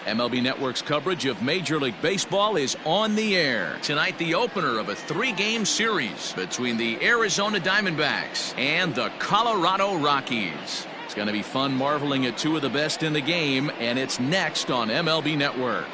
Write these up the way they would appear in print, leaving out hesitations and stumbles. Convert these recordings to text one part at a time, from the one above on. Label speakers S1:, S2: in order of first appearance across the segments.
S1: MLB Network's coverage of Major League Baseball is on the air. Tonight, the opener of a 3-game series between the Arizona Diamondbacks and the Colorado Rockies. It's going to be fun marveling at two of the best in the game, and it's next on MLB Network.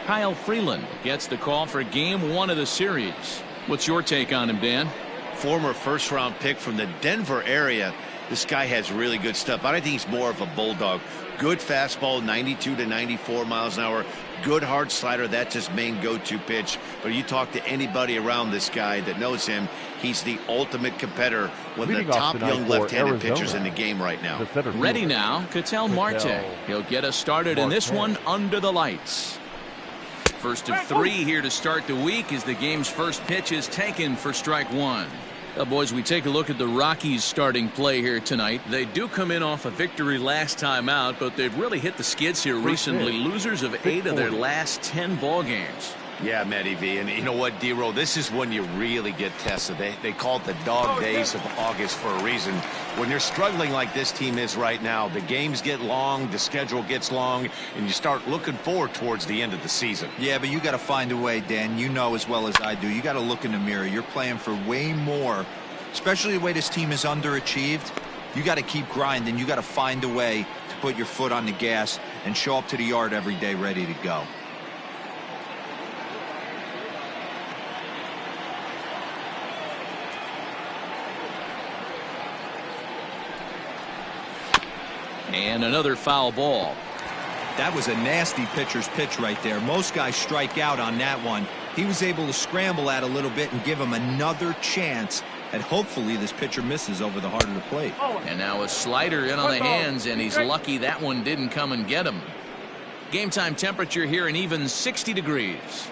S1: Kyle Freeland gets the call for game 1 of the series. What's your take on him, Dan?
S2: Former first-round pick from the Denver area. This guy has really good stuff. I think he's more of a bulldog. Good fastball, 92 to 94 miles an hour. Good hard slider. That's his main go-to pitch. But you talk to anybody around this guy that knows him, he's the ultimate competitor. One of the top young left-handed pitchers in the game right now.
S1: Ready now, Ketel Marte. He'll get us started in this one under the lights. First of 3 here to start the week as the game's first pitch is taken for strike 1. Well, boys, we take a look at the Rockies starting play here tonight. They do come in off a victory last time out, but they've really hit the skids here recently. Losers of 8 of their last 10 ball games.
S2: Yeah, Matty V, and you know what, D-Roll, this is when you really get tested. They call it the dog days of August for a reason. When you're struggling like this team is right now, the games get long, the schedule gets long, and you start looking forward towards the end of the season.
S3: Yeah, but you got to find a way, Dan. You know as well as I do. You got to look in the mirror. You're playing for way more, especially the way this team is underachieved. You got to keep grinding. You got to find a way to put your foot on the gas and show up to the yard every day ready to go.
S1: And another foul ball.
S3: That was a nasty pitcher's pitch right there. Most guys strike out on that one. He was able to scramble at a little bit and give him another chance. And hopefully this pitcher misses over the heart of the plate.
S1: And now a slider in on the hands, and he's lucky that one didn't come and get him. Game time temperature here an even 60 degrees.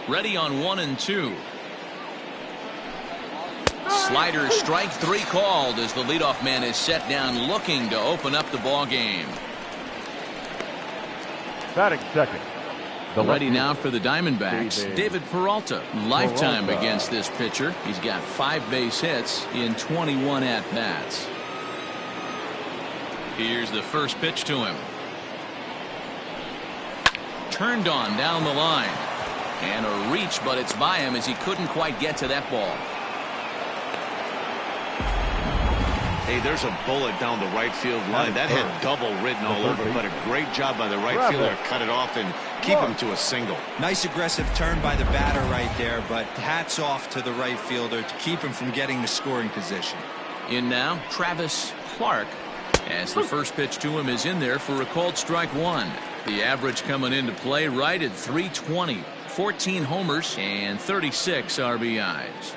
S1: Ready on 1 and 2. Slider, strike 3 called as the leadoff man is set down looking to open up the ball game.
S4: Batting second.
S1: Ready now for the Diamondbacks, David Peralta. Lifetime against this pitcher. He's got 5 base hits in 21 at-bats. Here's the first pitch to him. Turned on down the line. And a reach, but it's by him as he couldn't quite get to that ball.
S2: Hey, there's a bullet down the right field line. That had double written all over, but a great job by the right fielder to cut it off and keep him to a single.
S3: Nice aggressive turn by the batter right there, but hats off to the right fielder to keep him from getting the scoring position.
S1: In now, Travis Clark, as the first pitch to him is in there for a called strike 1. The average coming into play right at 320, 14 homers and 36 RBIs.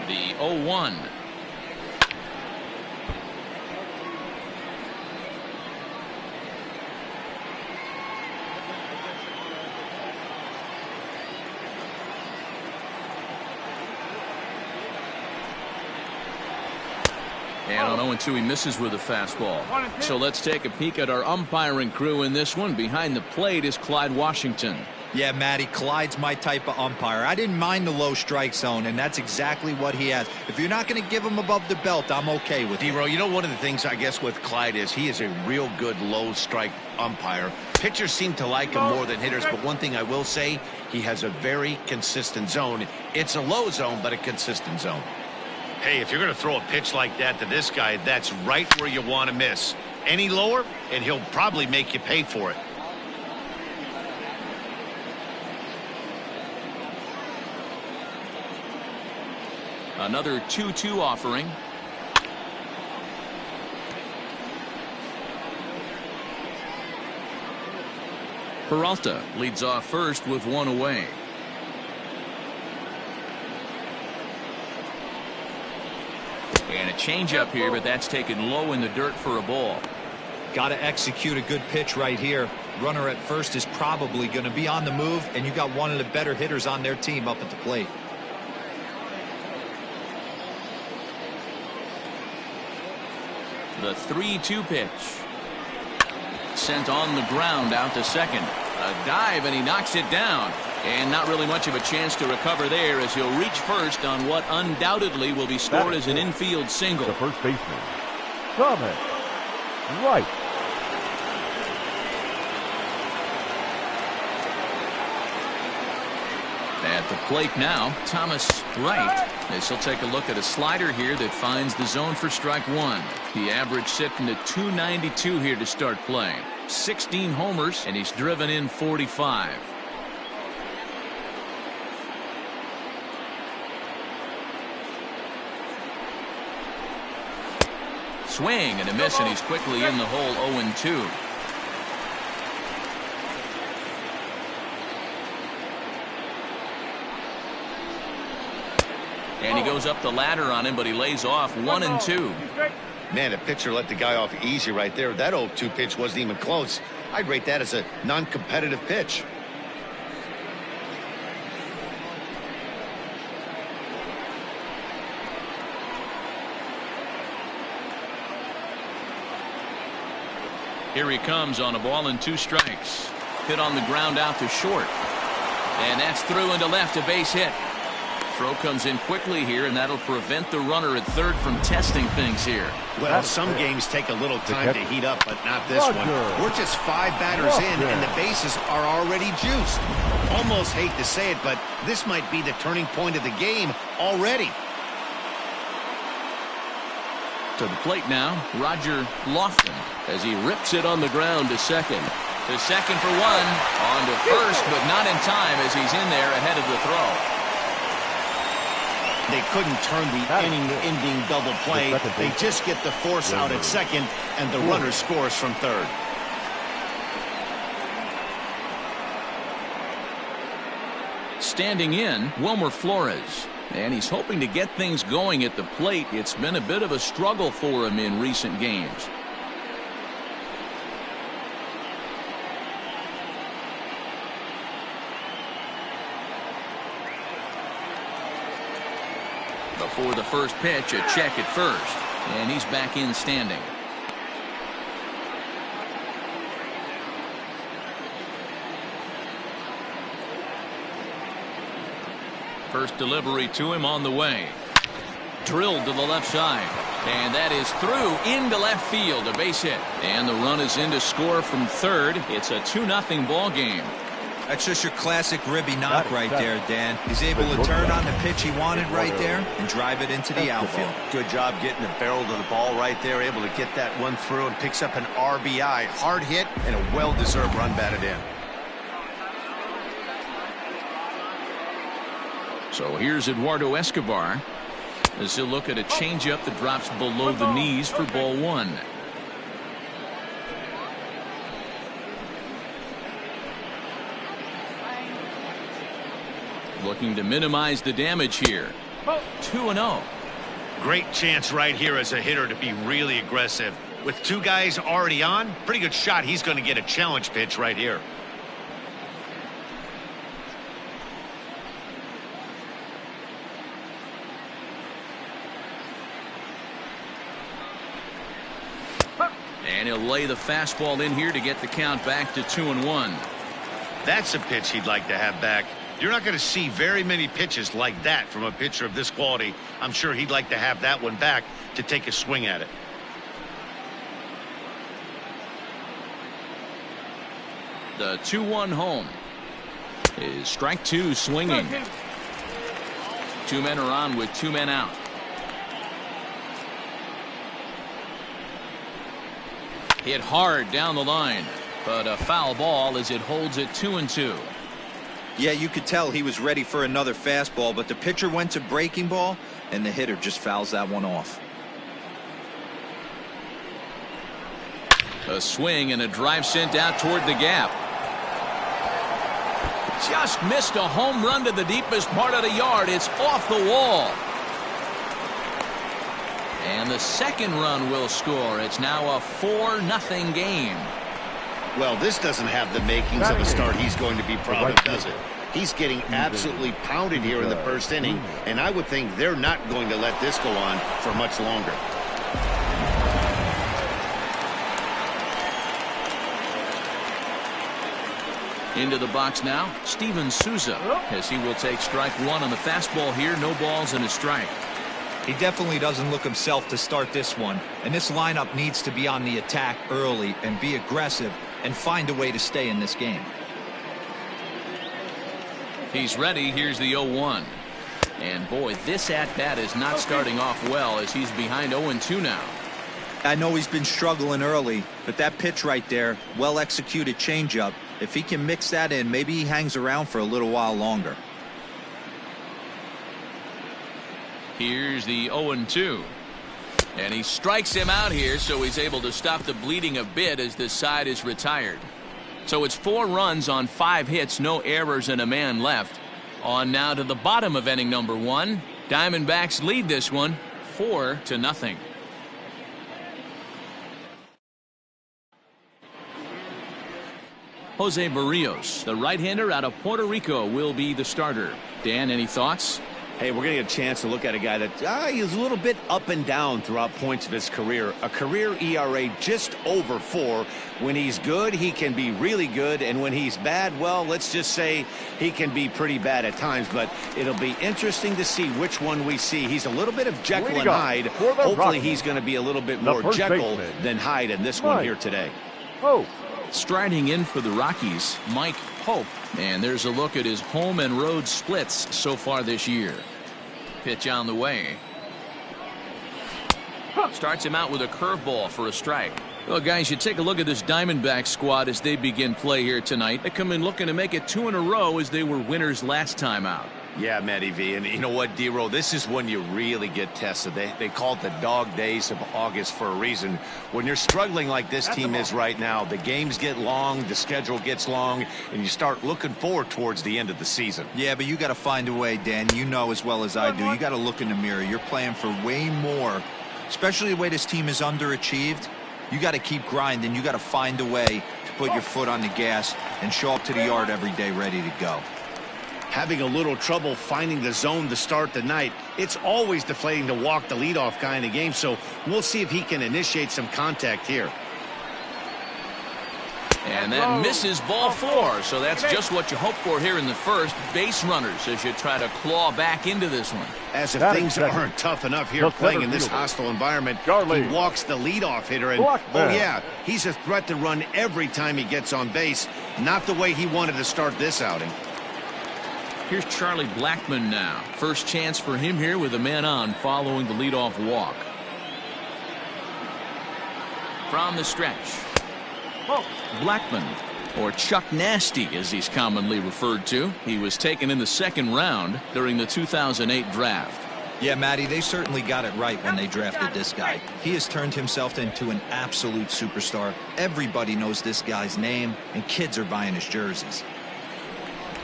S1: The 0-1. And on 0-2 he misses with a fastball. So let's take a peek at our umpiring crew in this one. Behind the plate is Clyde Washington.
S3: Yeah, Matty, Clyde's my type of umpire. I didn't mind the low strike zone, and that's exactly what he has. If you're not going to give him above the belt, I'm okay with it.
S2: D-Row, you know, one of the things I guess with Clyde is he is a real good low strike umpire. Pitchers seem to like him more than hitters, but one thing I will say, he has a very consistent zone. It's a low zone, but a consistent zone. Hey, if you're going to throw a pitch like that to this guy, that's right where you want to miss. Any lower, and he'll probably make you pay for it.
S1: Another 2-2 offering. Peralta leads off first with 1 away. And a changeup here, but that's taken low in the dirt for a ball.
S3: Got to execute a good pitch right here. Runner at first is probably going to be on the move, and you got one of the better hitters on their team up at the plate.
S1: The 3-2 pitch. Sent on the ground out to second. A dive, and he knocks it down. And not really much of a chance to recover there, as he'll reach first on what undoubtedly will be scored as an infield single.
S4: The first baseman, Thomas Wright.
S1: At the plate now, Thomas Wright, as he'll take a look at a slider here that finds the zone for strike one. The average sitting at .292 here to start play. 16 homers, and he's driven in 45. Swing and a miss, and he's quickly in the hole. 0-2. And he goes up the ladder on him, but he lays off. 1-2.
S2: Man, a pitcher let the guy off easy right there. That 0-2 pitch wasn't even close. I'd rate that as a non-competitive pitch.
S1: Here he comes on a ball and 2 strikes. Hit on the ground out to short. And that's through into left, a base hit. Throw comes in quickly here, and that'll prevent the runner at third from testing things here.
S2: Well, some games take a little time to heat up, but not this one. We're just 5 batters in, and the bases are already juiced. Almost hate to say it, but this might be the turning point of the game already.
S1: To the plate now, Roger Lofton, as he rips it on the ground to second. To second for 1. On to first, but not in time, as he's in there ahead of the throw.
S2: They couldn't turn the inning-ending double play. They just get the force out at second, and the runner scores from third.
S1: Standing in, Wilmer Flores. And he's hoping to get things going at the plate. It's been a bit of a struggle for him in recent games. Before the first pitch, a check at first. And he's back in standing. First delivery to him on the way. Drilled to the left side. And that is through into left field. A base hit. And the run is in to score from third. It's a 2-0 ball game.
S3: That's just your classic ribby knock right there, Dan. He's able to turn on the pitch he wanted right there and drive it into the outfield.
S2: Good job getting the barrel to the ball right there. Able to get that one through and picks up an RBI. Hard hit and a well-deserved run batted in.
S1: So here's Eduardo Escobar, as he'll look at a changeup that drops below the knees for ball 1. Looking to minimize the damage here. 2-0.
S2: Great chance right here as a hitter to be really aggressive. With 2 guys already on, pretty good shot. He's going to get a challenge pitch right here.
S1: And he'll lay the fastball in here to get the count back to 2-1.
S2: That's a pitch he'd like to have back. You're not going to see very many pitches like that from a pitcher of this quality. I'm sure he'd like to have that one back to take a swing at it.
S1: The 2-1 home is strike 2 swinging. 2 men are on with 2 men out. Hit hard down the line, but a foul ball as it holds it 2-2.
S3: Yeah, you could tell he was ready for another fastball, but the pitcher went to breaking ball, and the hitter just fouls that one off.
S1: A swing and a drive sent out toward the gap. Just missed a home run to the deepest part of the yard. It's off the wall. And the second run will score. It's now a 4-0 game.
S2: Well, this doesn't have the makings of a start he's going to be proud of, does it? He's getting absolutely pounded here in the first inning, and I would think they're not going to let this go on for much longer.
S1: Into the box now, Steven Souza, as he will take strike one on the fastball here. No balls and a strike.
S3: He definitely doesn't look himself to start this one, and this lineup needs to be on the attack early and be aggressive and find a way to stay in this game.
S1: He's ready. Here's the 0-1. And boy, this at-bat is not starting off well as he's behind 0-2 now.
S3: I know he's been struggling early, but that pitch right there, well-executed changeup, if he can mix that in, maybe he hangs around for a little while longer.
S1: Here's the 0-2. And he strikes him out here, so he's able to stop the bleeding a bit as this side is retired. So it's 4 runs on 5 hits, no errors, and a man left. On now to the bottom of inning number 1. Diamondbacks lead this one 4-0. Jose Barrios, the right-hander out of Puerto Rico, will be the starter. Dan, any thoughts?
S2: Hey, we're going to get a chance to look at a guy that he's a little bit up and down throughout points of his career. A career ERA just over 4. When he's good, he can be really good. And when he's bad, well, let's just say he can be pretty bad at times. But it'll be interesting to see which one we see. He's a little bit of Jekyll and Hyde. Hopefully
S4: Rockies,
S2: he's going to be a little bit more Jekyll than Hyde in this one here today.
S4: Oh.
S1: Striding in for the Rockies, Mike Pope. And there's a look at his home and road splits so far this year. Pitch on the way. Starts him out with a curveball for a strike. Well, guys, you take a look at this Diamondbacks squad as they begin play here tonight. They come in looking to make it 2 in a row as they were winners last time out.
S2: Yeah, Matty V. And you know what, D-Row? This is when you really get tested. They call it the dog days of August for a reason. When you're struggling like this team is right now, the games get long, the schedule gets long, and you start looking forward towards the end of the season.
S3: Yeah, but you got to find a way, Dan. You know as well as I do. You got to look in the mirror. You're playing for way more, especially the way this team is underachieved. You got to keep grinding. You got to find a way to put your foot on the gas and show up to the yard every day ready to go.
S2: Having a little trouble finding the zone to start the night. It's always deflating to walk the leadoff guy in the game, so we'll see if he can initiate some contact here.
S1: And that misses ball 4, so that's just what you hope for here in the first. Base runners as you try to claw back into this one.
S2: As if things aren't tough enough here playing in this hostile environment, he walks the leadoff hitter, and oh yeah, he's a threat to run every time he gets on base. Not the way he wanted to start this outing.
S1: Here's Charlie Blackmon now. First chance for him here with a man on following the leadoff walk. From the stretch. Blackmon, or Chuck Nasty as he's commonly referred to. He was taken in the 2nd round during the 2008 draft.
S3: Yeah, Matty, they certainly got it right when they drafted this guy. He has turned himself into an absolute superstar. Everybody knows this guy's name, and kids are buying his jerseys.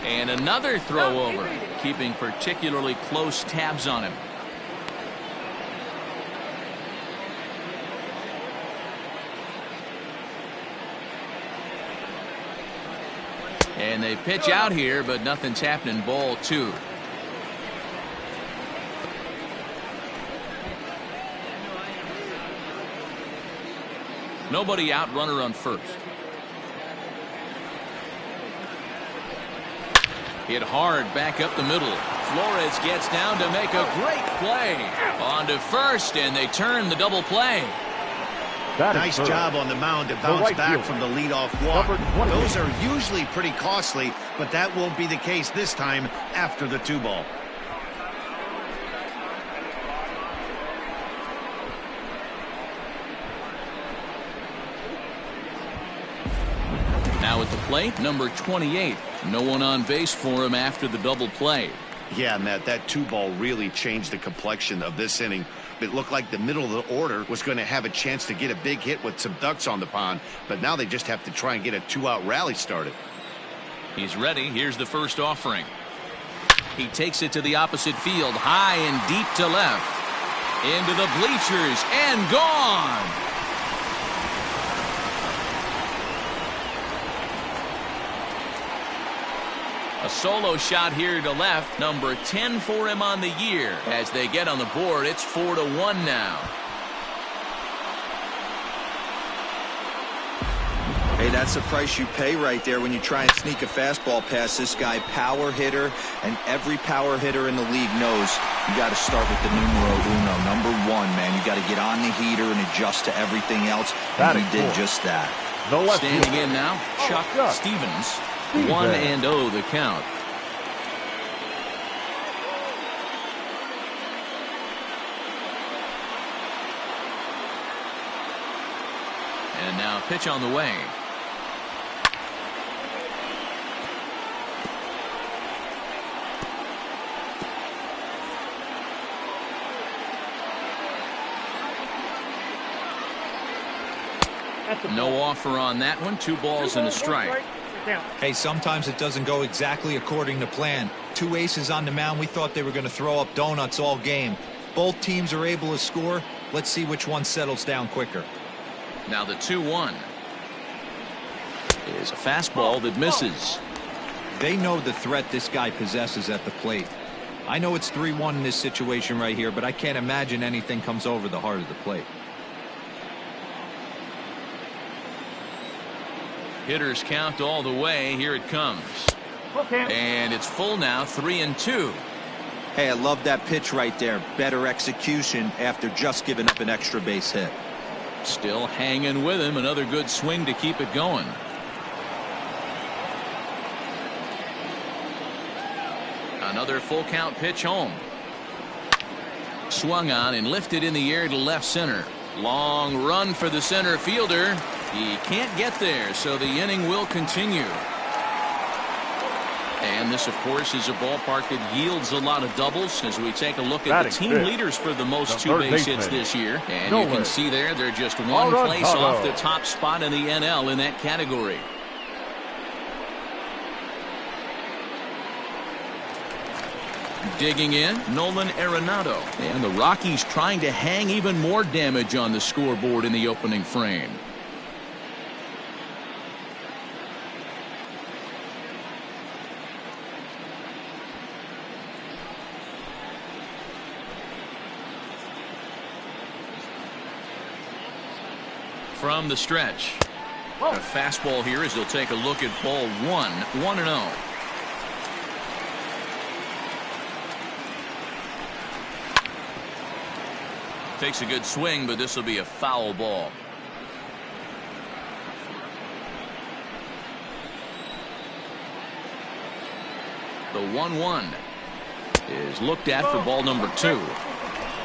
S1: And another throw over, keeping particularly close tabs on him. And they pitch out here, but nothing's happening. Ball 2. Nobody out, runner on first. Hit hard back up the middle. Flores gets down to make a great play. On to first, and they turn the double play.
S2: Nice job on the mound to bounce back from the leadoff walk. Those are usually pretty costly, but that won't be the case this time after the 2-ball.
S1: Now at the plate, number 28. No one on base for him after the double play.
S2: Yeah, Matt, that 2-ball really changed the complexion of this inning. It looked like the middle of the order was going to have a chance to get a big hit with some ducks on the pond, but now they just have to try and get a 2-out rally started.
S1: He's ready. Here's the first offering. He takes it to the opposite field, high and deep to left. Into the bleachers and gone. A solo shot here to left, number 10 for him on the year. As they get on the board, it's 4-1 now.
S3: Hey, that's the price you pay right there when you try and sneak a fastball past this guy. Power hitter, and every power hitter in the league knows you got to start with the numero uno, number one, man. You got to get on the heater and adjust to everything else, and he did just that.
S1: Standing in now, Chuck Stevens. 1-0 the count. And now pitch on the way. No offer on that one. 2 balls and a strike.
S3: Hey, sometimes it doesn't go exactly according to plan. 2 aces on the mound. We thought they were going to throw up donuts all game. Both teams are able to score. Let's see which one settles down quicker.
S1: Now the 2-1 is a fastball that misses.
S3: They know the threat this guy possesses at the plate. I know it's 3-1 in this situation right here, but I can't imagine anything comes over the heart of the plate.
S1: Hitters count all the way. Here it comes. And it's full now, 3-2.
S3: Hey, I love that pitch right there. Better execution after just giving up an extra base hit.
S1: Still hanging with him. Another good swing to keep it going. Another full count pitch home. Swung on and lifted in the air to left center. Long run for the center fielder. He can't get there, so the inning will continue. And this, of course, is a ballpark that yields a lot of doubles as we take a look at the team leaders for the most 2 base hits this year. And you can see there, they're just one place off the top spot in the NL in that category. Digging in, Nolan Arenado. And the Rockies trying to hang even more damage on the scoreboard in the opening frame. From the stretch. A fastball here as he'll take a look at ball 1. 1-0. Takes a good swing, but this will be a foul ball. The 1-1 is looked at for ball number 2.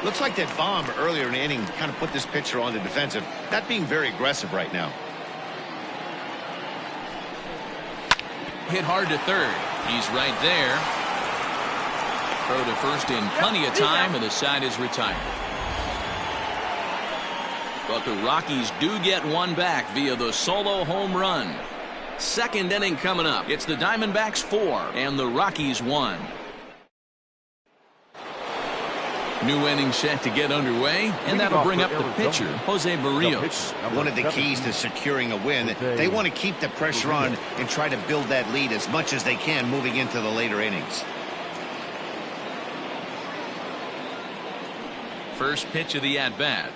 S2: Looks like that bomb earlier in the inning kind of put this pitcher on the defensive. Not being very aggressive right now.
S1: Hit hard to third. He's right there. Throw to first in plenty of time, and the side is retired. But the Rockies do get one back via the solo home run. Second inning coming up. It's the Diamondbacks 4 and the Rockies 1. New inning set to get underway, and that'll bring up the pitcher, Jose Barrios.
S2: One of the keys to securing a win, they want to keep the pressure on and try to build that lead as much as they can moving into the later innings.
S1: First pitch of the at-bat.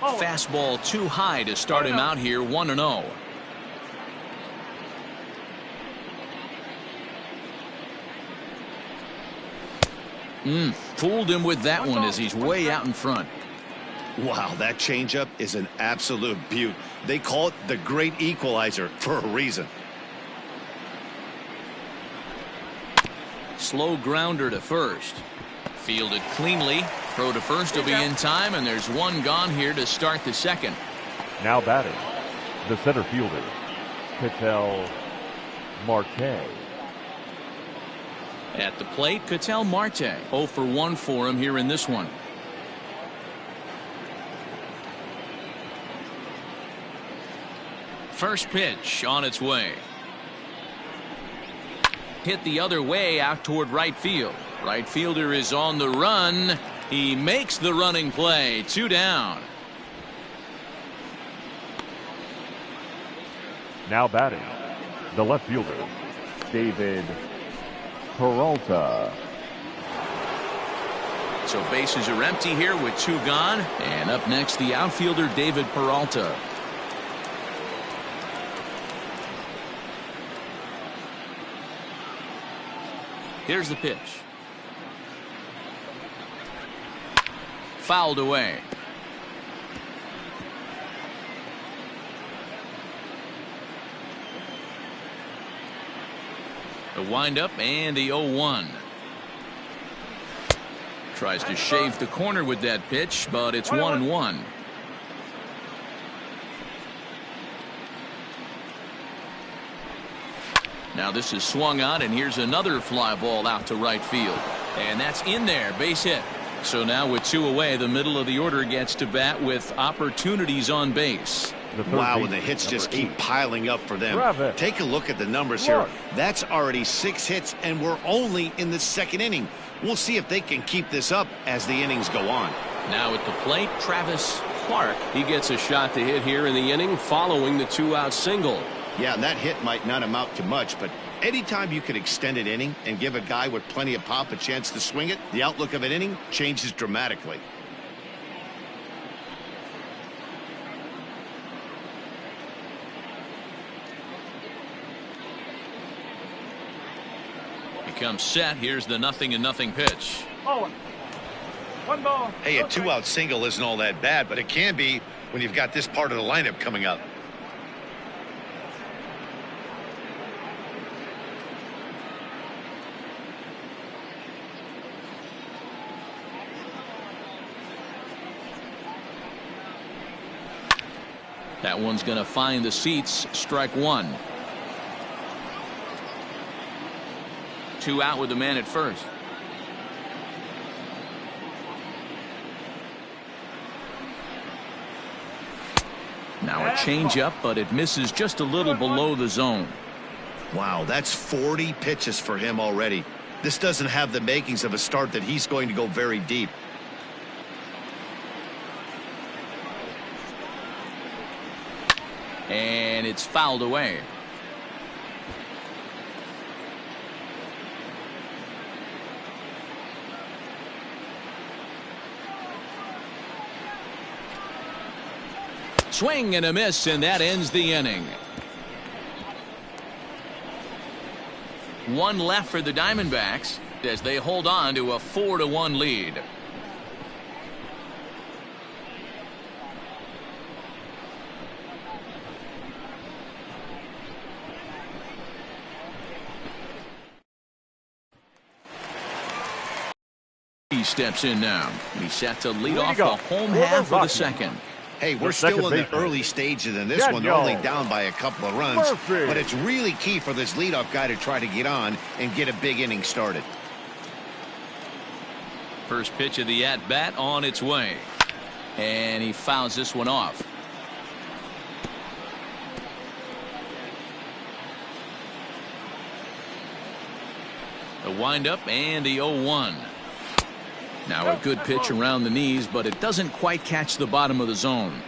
S1: Fastball too high to start him out here, 1-0. Fooled him with that one as he's way out in front.
S2: Wow, that changeup is an absolute beaut. They call it the great equalizer for a reason.
S1: Slow grounder to first. Fielded cleanly. Throw to first will be in time, and there's one gone here to start the second.
S4: Now batting, the center fielder, Ketel Marte.
S1: At the plate, Ketel Marte. 0 for 1 for him here in this one. First pitch on its way. Hit the other way out toward right field. Right fielder is on the run. He makes the running play. 2 down.
S4: Now batting, the left fielder, David Peralta.
S1: So bases are empty here with 2 gone. And up next, the outfielder, David Peralta. Here's the pitch. Fouled away. The windup and the 0-1. Tries to shave the corner with that pitch, but it's 1-1. Now this is swung on, and here's another fly ball out to right field. And that's in there, base hit. So now with 2 away, the middle of the order gets to bat with opportunities on base.
S2: Wow, and the hits just keep piling up for them. Take a look at the numbers here. That's already 6 hits, and we're only in the 2nd inning. We'll see if they can keep this up as the innings go on.
S1: Now at the plate, Travis Clark. He gets a shot to hit here in the inning following the 2-out single.
S2: Yeah, and that hit might not amount to much, but anytime you can extend an inning and give a guy with plenty of pop a chance to swing it, the outlook of an inning changes dramatically.
S1: Comes set. Here's the 0-0 pitch.
S4: Oh, 1 ball.
S2: Hey, a 2-out single isn't all that bad, but it can be when you've got this part of the lineup coming up.
S1: That one's going to find the seats. Strike 1. 2 out with the man at first. Now a changeup, but it misses just a little below the zone.
S2: Wow, that's 40 pitches for him already. This doesn't have the makings of a start that he's going to go very deep.
S1: And it's fouled away. Swing and a miss, and that ends the inning. 1 left for the Diamondbacks as they hold on to a 4-1 lead. He steps in now. He's set to lead off the home half of the 2nd.
S2: Hey, we're still in the early stages in this one. They're only down by a couple of runs. But it's really key for this leadoff guy to try to get on and get a big inning started.
S1: First pitch of the at-bat on its way. And he fouls this one off. The windup and the 0-1. Now a good pitch around the knees, but it doesn't quite catch the bottom of the zone.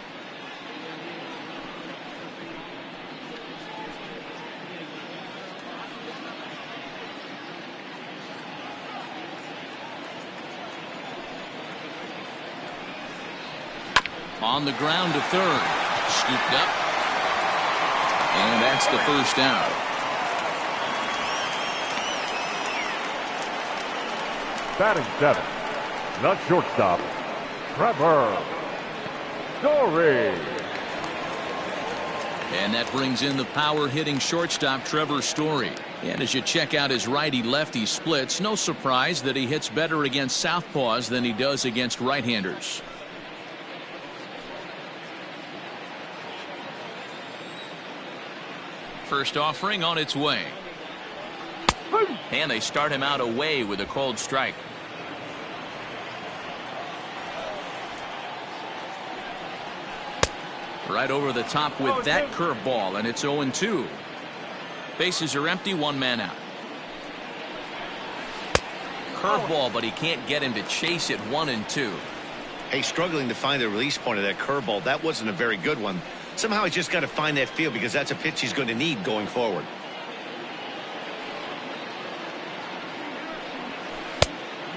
S1: On the ground to third. Scooped up. And that's the first out.
S4: Batting 7. The shortstop, Trevor Story.
S1: And that brings in the power-hitting shortstop, Trevor Story. And as you check out his righty-lefty splits, no surprise that he hits better against southpaws than he does against right-handers. First offering on its way. And they start him out away with a cold strike. Right over the top with that curveball, and it's 0-2. Bases are empty, 1 man out. Curveball, but he can't get him to chase it. 1-2.
S2: Hey, struggling to find the release point of that curveball. That wasn't a very good one. Somehow he's just got to find that feel because that's a pitch he's going to need going forward.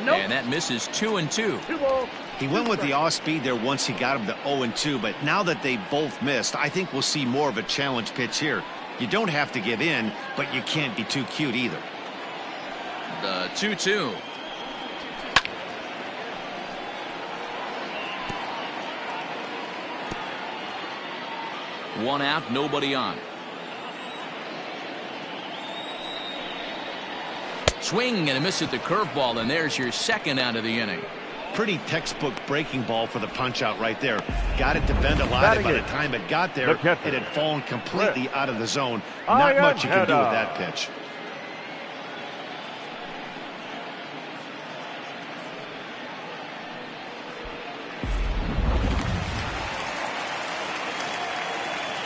S1: Nope. And that misses. 2-2.
S2: He went with the off speed there once he got him to 0-2, but now that they both missed, I think we'll see more of a challenge pitch here. You don't have to give in, but you can't be too cute either.
S1: The 2-2. One out, nobody on. Swing and a miss at the curveball, and there's your second out of the inning.
S2: Pretty textbook breaking ball for the punch out right there. Got it to bend a lot, and by the time it got there, it had fallen completely out of the zone. Not much you can do with that pitch.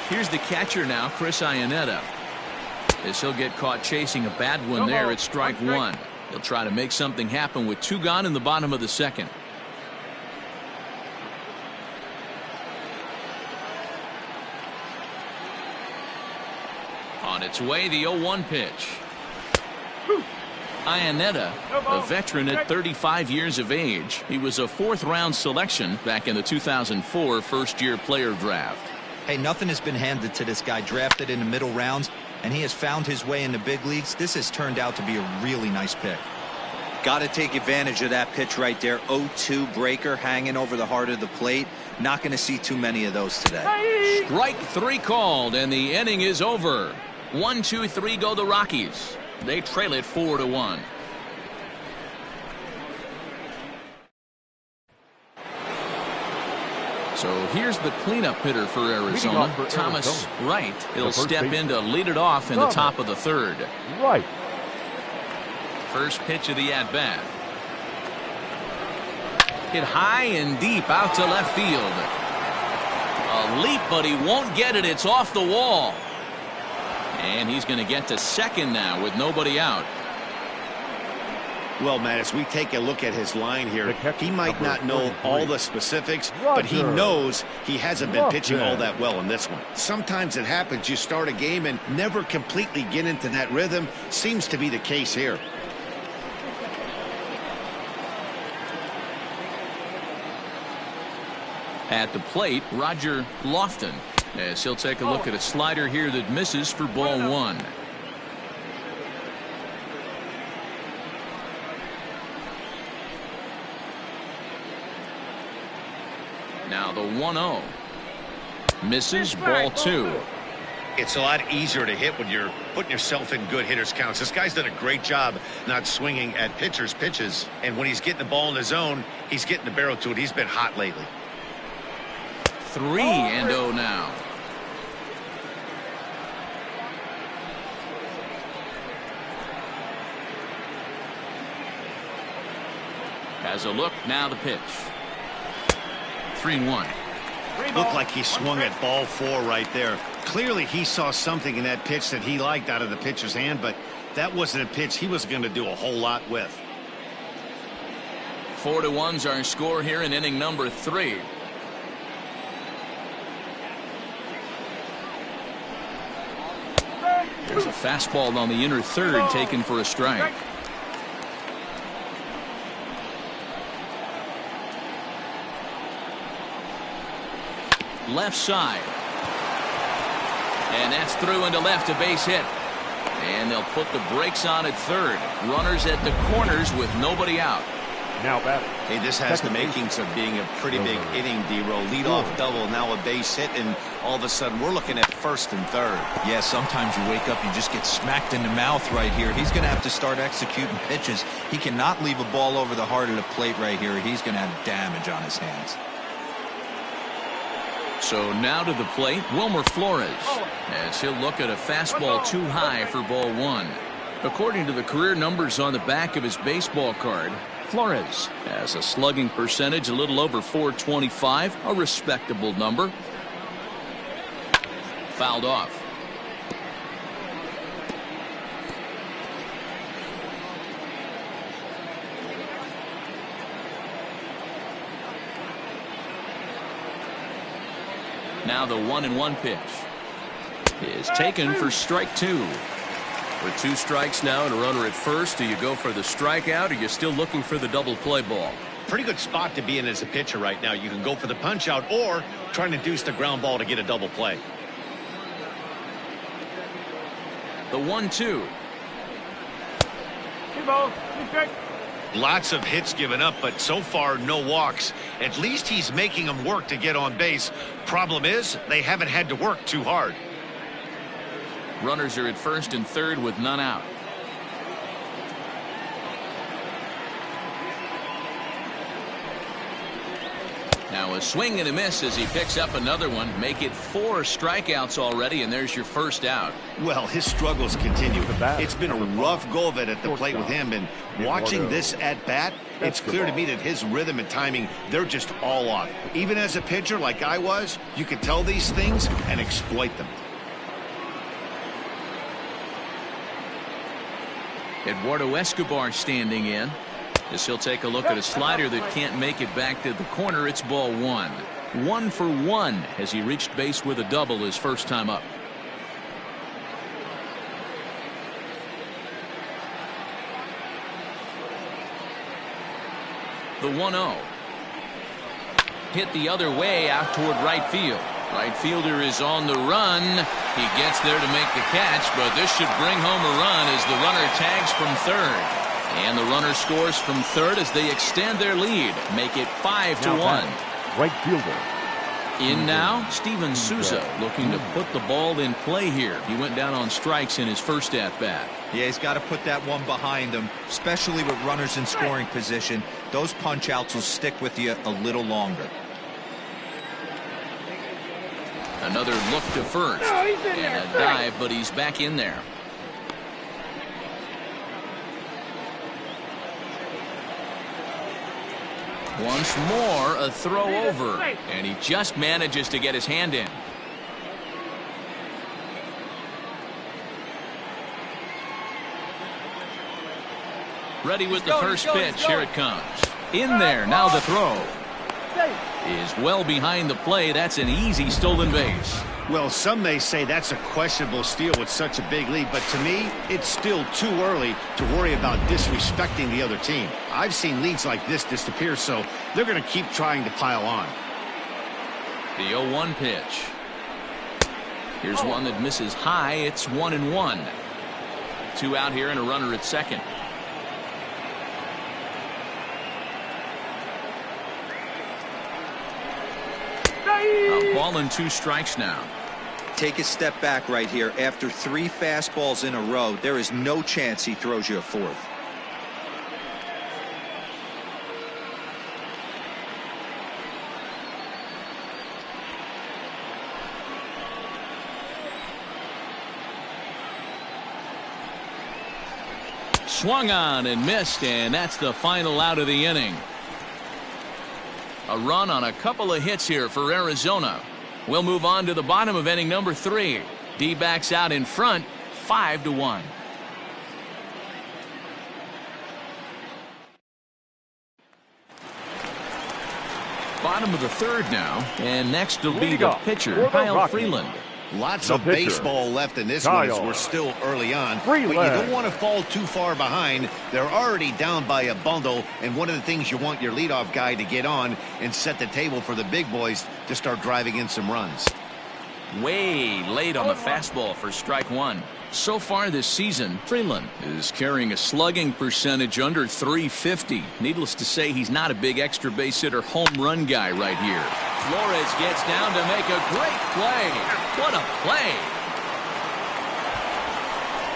S1: Here's the catcher now, Chris Iannetta. As he'll get caught chasing a bad one there at strike one. He'll try to make something happen with two gone in the bottom of the second. On its way, the 0-1 pitch. Iannetta, a veteran at 35 years of age. He was a fourth-round selection back in the 2004 first-year player draft.
S3: Hey, nothing has been handed to this guy. Drafted in the middle rounds, and he has found his way in the big leagues. This has turned out to be a really nice pick. Got to take advantage of that pitch right there. 0-2 breaker hanging over the heart of the plate. Not going to see too many of those today.
S1: Strike three called, and the inning is over. 1-2-3 go the Rockies. They trail it 4-1. So here's the cleanup hitter for Arizona, Thomas Wright. He'll step in to lead it off in the top of the third.
S4: Right.
S1: First pitch of the at-bat. Hit high and deep out to left field. A leap, but he won't get it. It's off the wall. And he's going to get to second now with nobody out.
S2: Well, Matt, as we take a look at his line here, he might not know all the specifics, but he knows he hasn't been pitching all that well in this one. Sometimes it happens. You start a game and never completely get into that rhythm. Seems to be the case here.
S1: At the plate, Roger Lofton, as he'll take a look at a slider here that misses for ball one. Now the 1-0. Misses, ball two.
S2: It's a lot easier to hit when you're putting yourself in good hitters counts. This guy's done a great job not swinging at pitchers' pitches. And when he's getting the ball in the zone, he's getting the barrel to it. He's been hot lately.
S1: 3-0 now. Has a look, now the pitch. 3-1.
S2: Looked like he swung at ball four right there. Clearly he saw something in that pitch that he liked out of the pitcher's hand, but that wasn't a pitch he was going to do a whole lot with.
S1: 4-1's our score here in inning number 3. There's a fastball on the inner third taken for a strike. Left side. And that's through into left, a base hit. And they'll put the brakes on at third. Runners at the corners with nobody out.
S4: Now batting.
S2: Hey, this has the makings of being a pretty big inning, D-Row. Leadoff double, now a base hit, and all of a sudden we're looking at first and third.
S3: Yeah, sometimes you wake up, you just get smacked in the mouth right here. He's going to have to start executing pitches. He cannot leave a ball over the heart of the plate right here. He's going to have damage on his hands.
S1: So now to the plate, Wilmer Flores, as he'll look at a fastball too high for ball one. According to the career numbers on the back of his baseball card, Flores has a slugging percentage a little over .425, a respectable number. Fouled off. Now the 1-1 pitch is taken for strike two. With 2 strikes now and a runner at first, do you go for the strikeout, or are you still looking for the double play ball?
S2: Pretty good spot to be in as a pitcher right now. You can go for the punch out or try to induce the ground ball to get a double play.
S1: The 1-2.
S2: Lots of hits given up, but so far no walks. At least he's making them work to get on base. Problem is, they haven't had to work too hard.
S1: Runners are at first and third with none out. Now a swing and a miss as he picks up another one. Make it 4 strikeouts already, and there's your first out.
S2: Well, his struggles continue. It's been a rough go of it at the plate with him, and watching this at bat, it's clear to me that his rhythm and timing, they're just all off. Even as a pitcher like I was, you can tell these things and exploit them.
S1: Eduardo Escobar standing in. As he'll take a look at a slider that can't make it back to the corner. It's ball 1. 1 for 1 as he reached base with a double his first time up. The 1-0. Hit the other way out toward right field. Right fielder is on the run. He gets there to make the catch, but this should bring home a run as the runner tags from third. And the runner scores from third as they extend their lead. Make it 5-1.
S4: Right fielder.
S1: In now, Steven Souza looking to put the ball in play here. He went down on strikes in his first at-bat.
S3: Yeah, he's got to put that one behind him, especially with runners in scoring position. Those punch-outs will stick with you a little longer.
S1: Another look to first. And a dive, but he's back in there. Once more, a throw over, and he just manages to get his hand in. Ready with the first pitch. Here it comes. In there. Now the throw is well behind the play. That's an easy stolen base.
S2: Well, some may say that's a questionable steal with such a big lead, but to me, it's still too early to worry about disrespecting the other team. I've seen leads like this disappear, so they're going to keep trying to pile on.
S1: The 0-1 pitch. Here's one that misses high. It's 1-1. 2 out here and a runner at second. A ball and 2 strikes now.
S3: Take a step back right here. After 3 fastballs in a row, there is no chance he throws you a 4th.
S1: Swung on and missed, and that's the final out of the inning. A run on a couple of hits here for Arizona. We'll move on to the bottom of inning number 3. D-backs out in front, 5-1. Bottom of the 3rd now, and next will be the pitcher, Kyle Freeland.
S2: Lots of baseball left in this one as we're still early on. But you don't want to fall too far behind. They're already down by a bundle, and one of the things you want your leadoff guy to get on and set the table for the big boys to start driving in some runs.
S1: Way late on the fastball for strike 1. So far this season, Freeland is carrying a slugging percentage under .350. Needless to say, he's not a big extra base hitter home run guy right here. Flores gets down to make a great play. What a play.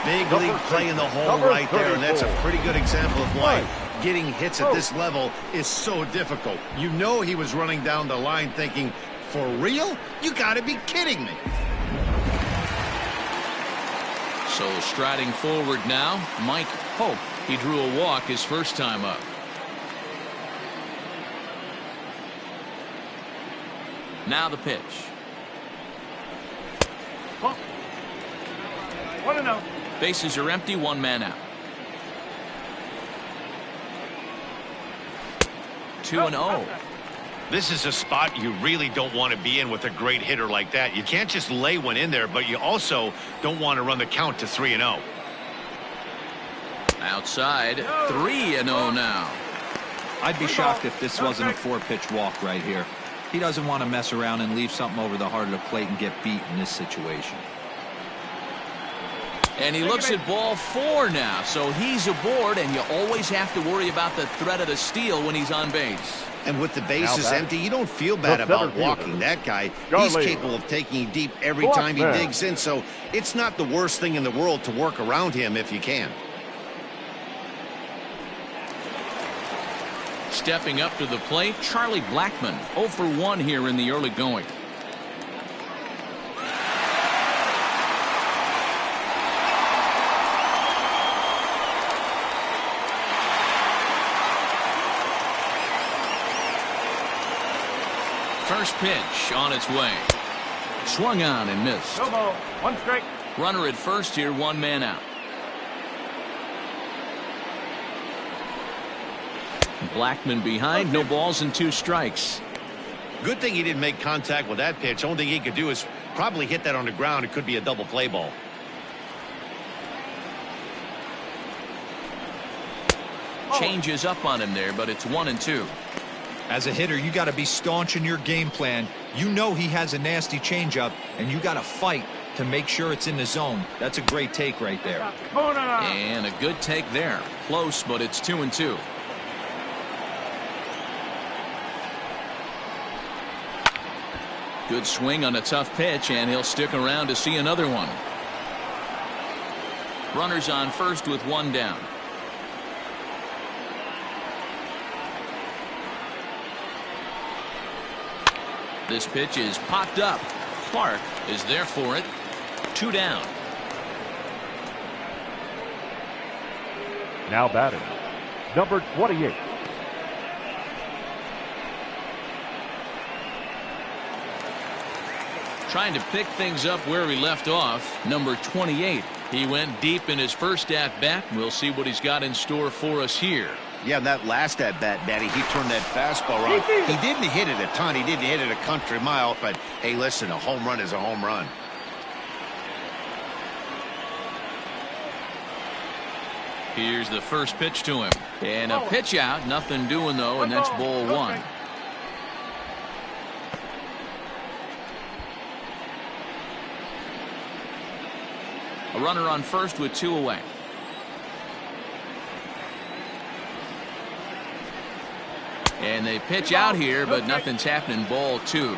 S2: Big league play in the hole right there, and that's a pretty good example of why getting hits at this level is so difficult. You know he was running down the line thinking, for real? You got to be kidding me.
S1: So striding forward now, Mike Hope. He drew a walk his first time up. Now the pitch. Bases are empty, 1 man out. 2-0.
S2: This is a spot you really don't want to be in with a great hitter like that. You can't just lay one in there, but you also don't want to run the count to 3-0.
S1: Outside, 3-0 now.
S3: I'd be shocked if this wasn't a 4-pitch walk right here. He doesn't want to mess around and leave something over the heart of the plate and get beat in this situation.
S1: And he looks at ball 4 now, so he's aboard, and you always have to worry about the threat of the steal when he's on base.
S2: And with the bases empty, you don't feel bad about walking that guy. He's capable of taking you deep every time he digs in, so it's not the worst thing in the world to work around him if you can.
S1: Stepping up to the plate, Charlie Blackmon, 0 for 1 here in the early going. First pitch on its way. Swung on and missed.
S4: No ball. 1 strike.
S1: Runner at first here, 1 man out. Blackmon behind, no balls and 2 strikes.
S2: Good thing he didn't make contact with that pitch. Only thing he could do is probably hit that on the ground. It could be a double play ball.
S1: Changes up on him there, but it's 1-2.
S3: As a hitter, you got to be staunch in your game plan. You know he has a nasty changeup, and you got to fight to make sure it's in the zone. That's a great take right there.
S1: And a good take there. Close, but it's 2-2. Good swing on a tough pitch, and he'll stick around to see another one. Runners on first with 1 down. This pitch is popped up. Clark is there for it. 2 down.
S4: Now batting, number 28.
S1: Trying to pick things up where he left off. Number 28. He went deep in his first at-bat. We'll see what he's got in store for us here.
S2: Yeah, that last at-bat, Batty, he turned that fastball around. He didn't hit it a ton. He didn't hit it a country mile. But, hey, listen, a home run is a home run.
S1: Here's the first pitch to him. And a pitch out. Nothing doing, though, and that's ball 1. A runner on first with 2 away. And they pitch out here, but nothing's happening. Ball 2.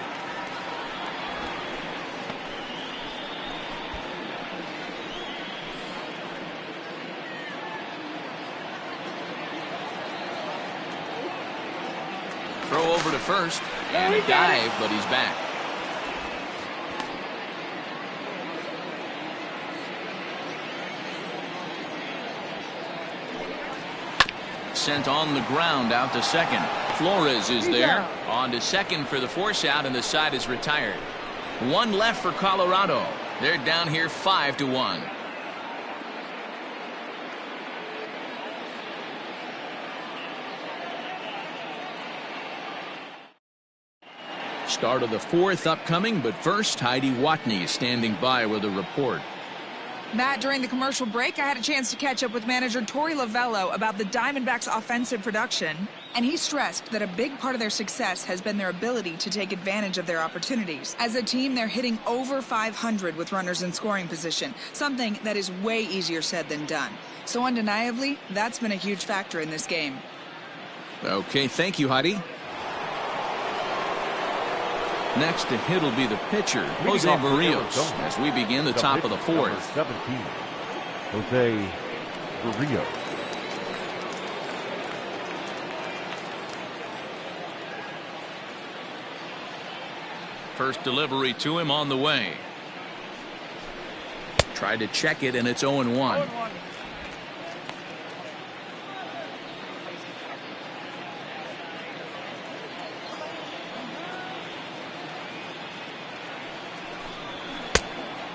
S1: Throw over to first, and a dive, but he's back. Sent on the ground out to second. Flores is there. On to second for the force out, and the side is retired. 1 left for Colorado. They're down here 5-1. Start of the 4th upcoming, but first, Heidi Watney standing by with a report.
S5: Matt, during the commercial break, I had a chance to catch up with manager Torey Lovello about the Diamondbacks' offensive production, and he stressed that a big part of their success has been their ability to take advantage of their opportunities. As a team, they're hitting over 500 with runners in scoring position, something that is way easier said than done. So undeniably, that's been a huge factor in this game.
S1: Okay, thank you, Heidi. Next to hit will be the pitcher, Jose Barrios, as we begin the top of the 4th.
S4: 17, Jose Barrios.
S1: First delivery to him on the way. Tried to check it, and it's 0-1.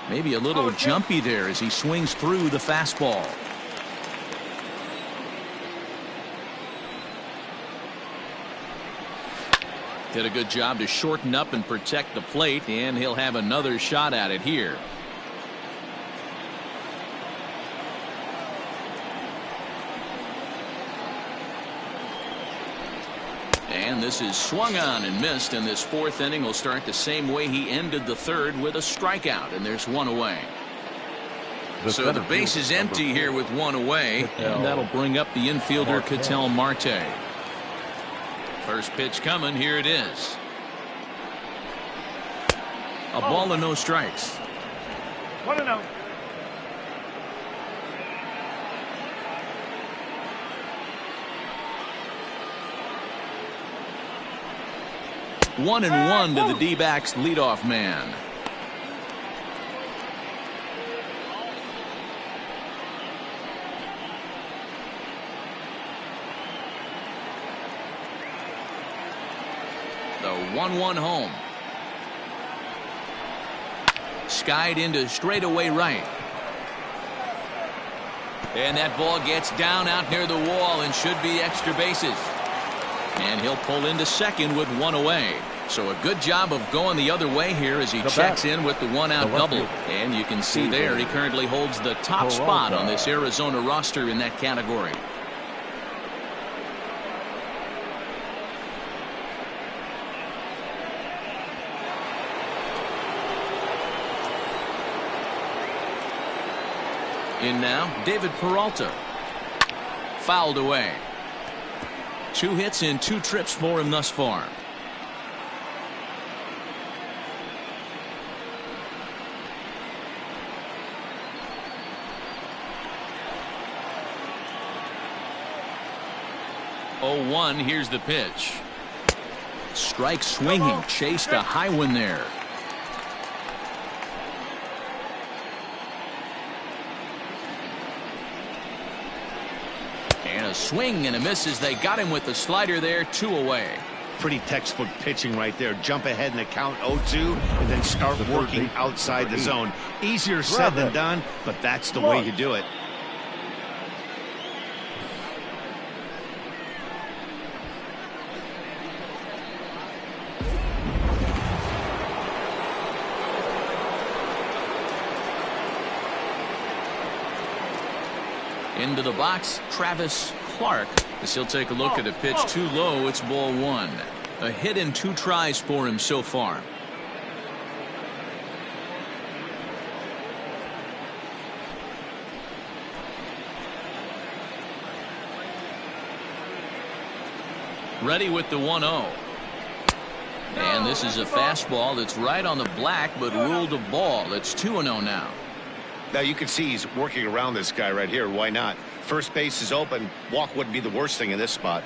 S1: Maybe a little jumpy there as he swings through the fastball. Did a good job to shorten up and protect the plate, and he'll have another shot at it here. And this is swung on and missed, and this 4th inning will start the same way he ended the 3rd with a strikeout, and there's 1 away. So the base is empty here with one away, and that'll bring up the infielder Ketel Marte. First pitch coming. Here it is. A ball and no strikes.
S4: 1-0.
S1: 1-1 to the D-backs leadoff man. The 1-1 home. Skied into straightaway right. And that ball gets down out near the wall and should be extra bases. And he'll pull into second with one away. So a good job of going the other way here as he checks in with the one-out double. And you can see there he currently holds the top spot on this Arizona roster in that category. In now, David Peralta. Fouled away. 2 hits in 2 trips for him thus far. Oh, 1, here's the pitch. Strike swinging, chased a high one there. And a swing and a miss as they got him with the slider there. 2 away.
S2: Pretty textbook pitching right there. Jump ahead in the count 0-2 and then start working outside the zone. Easier said than done, but that's the way you do it.
S1: Into the box, Travis Clark, as he'll take a look at a pitch too low. It's ball 1. A hit in 2 tries for him so far. Ready with the 1-0. And this is a fastball that's right on the black, but ruled a ball. It's 2-0 now.
S2: Now you can see he's working around this guy right here. Why not? First base is open. Walk wouldn't be the worst thing in this spot.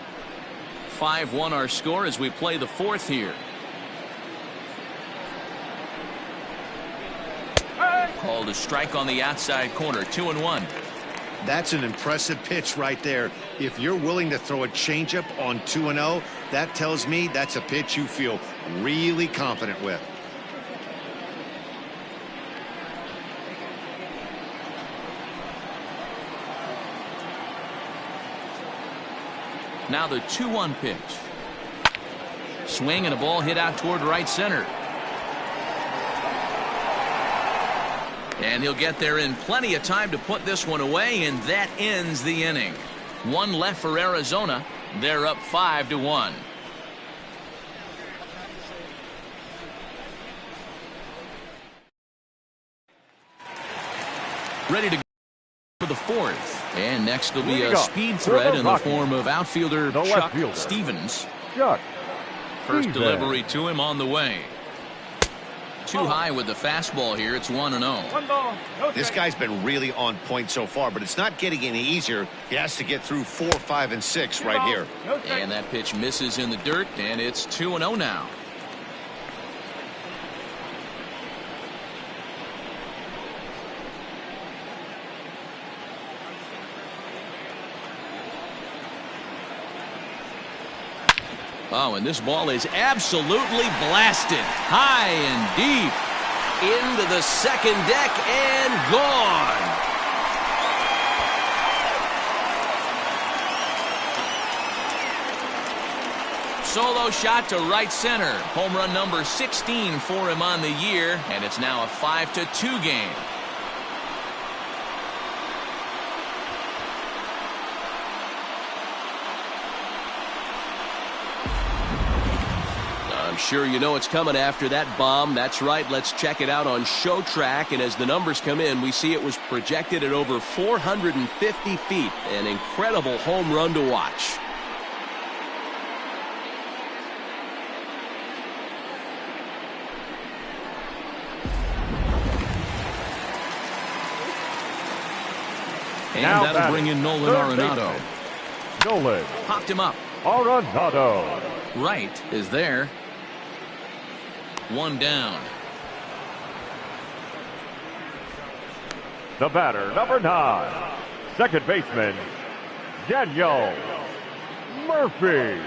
S1: 5-1 our score as we play the 4th here. Called a strike on the outside corner. 2-1.
S2: That's an impressive pitch right there. If you're willing to throw a changeup on 2-0, that tells me that's a pitch you feel really confident with.
S1: Now the 2-1 pitch. Swing and a ball hit out toward right center. And he'll get there in plenty of time to put this one away, and that ends the inning. 1 left for Arizona. They're up 5-1. Ready to go for the 4th. And next will be a speed threat in the form of outfielder Chuck Stevens. First delivery to him on the way. Too high with the fastball here. It's 1-0.
S2: This guy's been really on point so far, but it's not getting any easier. He has to get through 4, 5, and 6 right here.
S1: And that pitch misses in the dirt, and it's 2-0 now. Oh, and this ball is absolutely blasted. High and deep. Into the second deck and gone. Solo shot to right center. Home run number 16 for him on the year, and it's now a 5-2 game. sure you know it's coming after that bomb. That's right. Let's check it out on Show Track. And as the numbers come in, we see it was projected at over 450 feet. An incredible home run to watch. And
S4: Now
S1: that'll
S4: batting,
S1: bring in Nolan
S4: third
S1: Arenado.
S4: baseman, Nolan
S1: Popped him up.
S4: Arenado.
S1: Right is there. One down.
S4: The batter, number 9, second baseman, Daniel Murphy.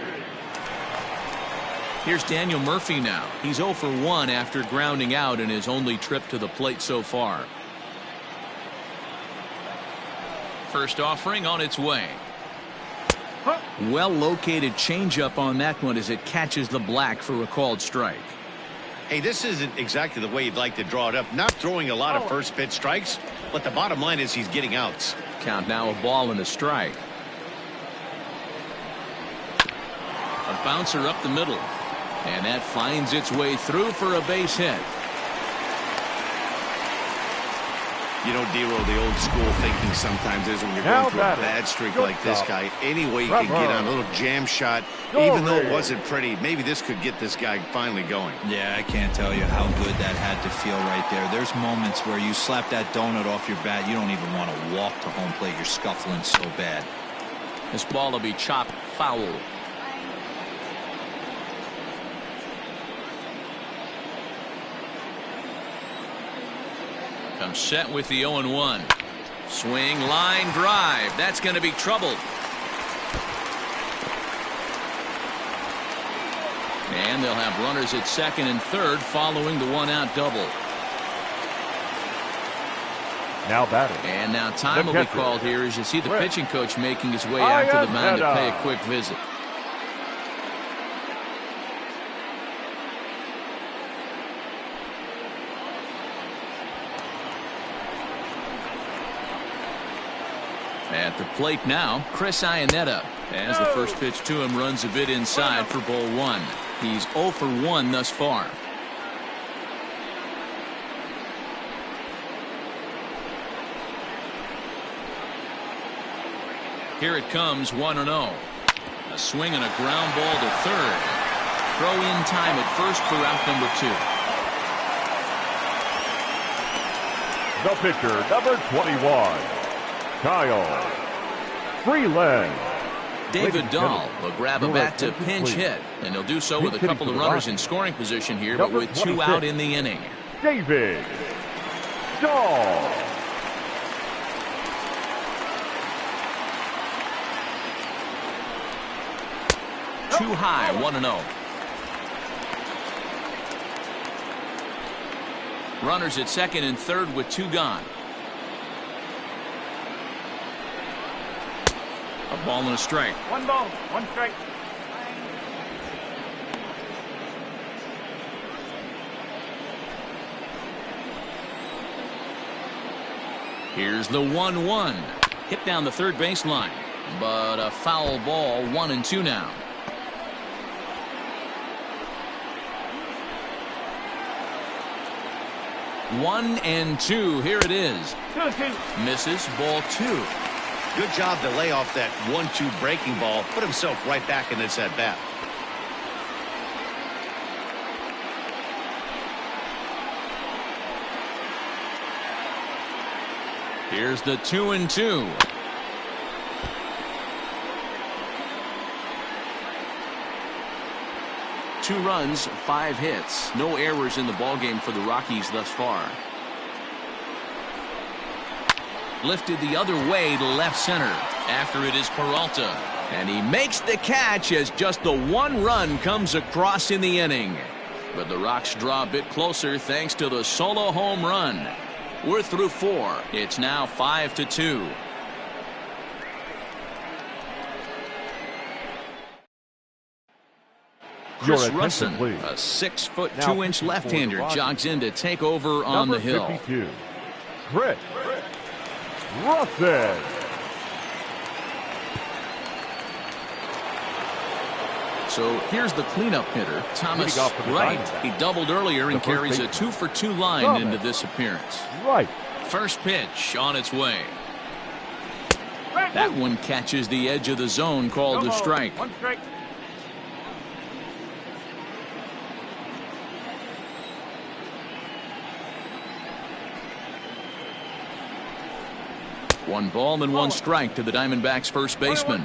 S1: Here's Daniel Murphy now. He's 0 for 1 after grounding out in his only trip to the plate so far. First offering on its way. Well located changeup on that one as it catches the black for a called strike.
S2: Hey, this isn't exactly the way you'd like to draw it up. Not throwing a lot of first pitch strikes, but the bottom line is he's getting outs.
S1: Count now a ball and a strike. A bouncer up the middle. And that finds its way through for a base hit.
S2: You know, Dero, the old school thinking sometimes is when you're
S4: Now
S2: going through a
S4: batting,
S2: bad streak
S4: good
S2: like this
S4: stop.
S2: guy, any way you can get on a little jam shot, even though it wasn't pretty, maybe this could get this guy finally going.
S3: Yeah, I can't tell you how good that had to feel right there. There's moments where you slap that donut off your bat, you don't even want to walk to home plate. You're scuffling so bad.
S1: This ball will be chopped foul. Comes set with the 0-1. Swing, line, drive. That's going to be trouble. And they'll have runners at second and third following the one-out double.
S4: Now batting.
S1: And now time
S4: The
S1: will be
S4: catcher,
S1: called here as you see the
S4: Rick.
S1: pitching coach making his way out to the mound to pay a quick visit. At the plate now, Chris Iannetta, as the first pitch to him runs a bit inside for ball 1. He's 0 for 1 thus far. Here it comes, 1-0. A swing and a ground ball to third. Throw in time at first for out number 2.
S4: The pitcher, number 21, Kyle Freeland.
S1: David Dahl will grab a bat to pinch hit, and he'll do so with a couple of runners in scoring position here, but with 2 out in the inning.
S4: David Dahl.
S1: Too high, 1-0. Runners at second and third with 2 gone. A ball and a strike.
S4: 1 ball, 1 strike.
S1: Here's the 1-1. Hit down the third baseline, but a foul ball, 1-2 now. One and two. Here it is. Misses, ball 2.
S2: Good job to lay off that 1-2 breaking ball, put himself right back in this at bat.
S1: Here's the 2-2. Two runs, 5 hits, no errors in the ballgame for the Rockies thus far. Lifted the other way to left center. After it is Peralta, and he makes the catch as just the 1 run comes across in the inning. But the Rocks draw a bit closer thanks to the solo home run. We're through 4. It's now 5-2. Chris Russin, a 6'2" left-hander, jogs in to take over on the hill.
S4: 52, Chris Russin.
S1: So here's the cleanup hitter, Thomas
S4: Leading off for the
S1: Wright.
S4: Diamondbacks,
S1: He doubled earlier and
S4: the first
S1: carries a
S4: baseman,
S1: 2-for-2 line
S4: Thomas
S1: into this appearance.
S4: Right.
S1: First pitch on its way. That one catches the edge of the zone, called a strike.
S4: 1 strike.
S1: One ball and 1 strike to the Diamondbacks first baseman.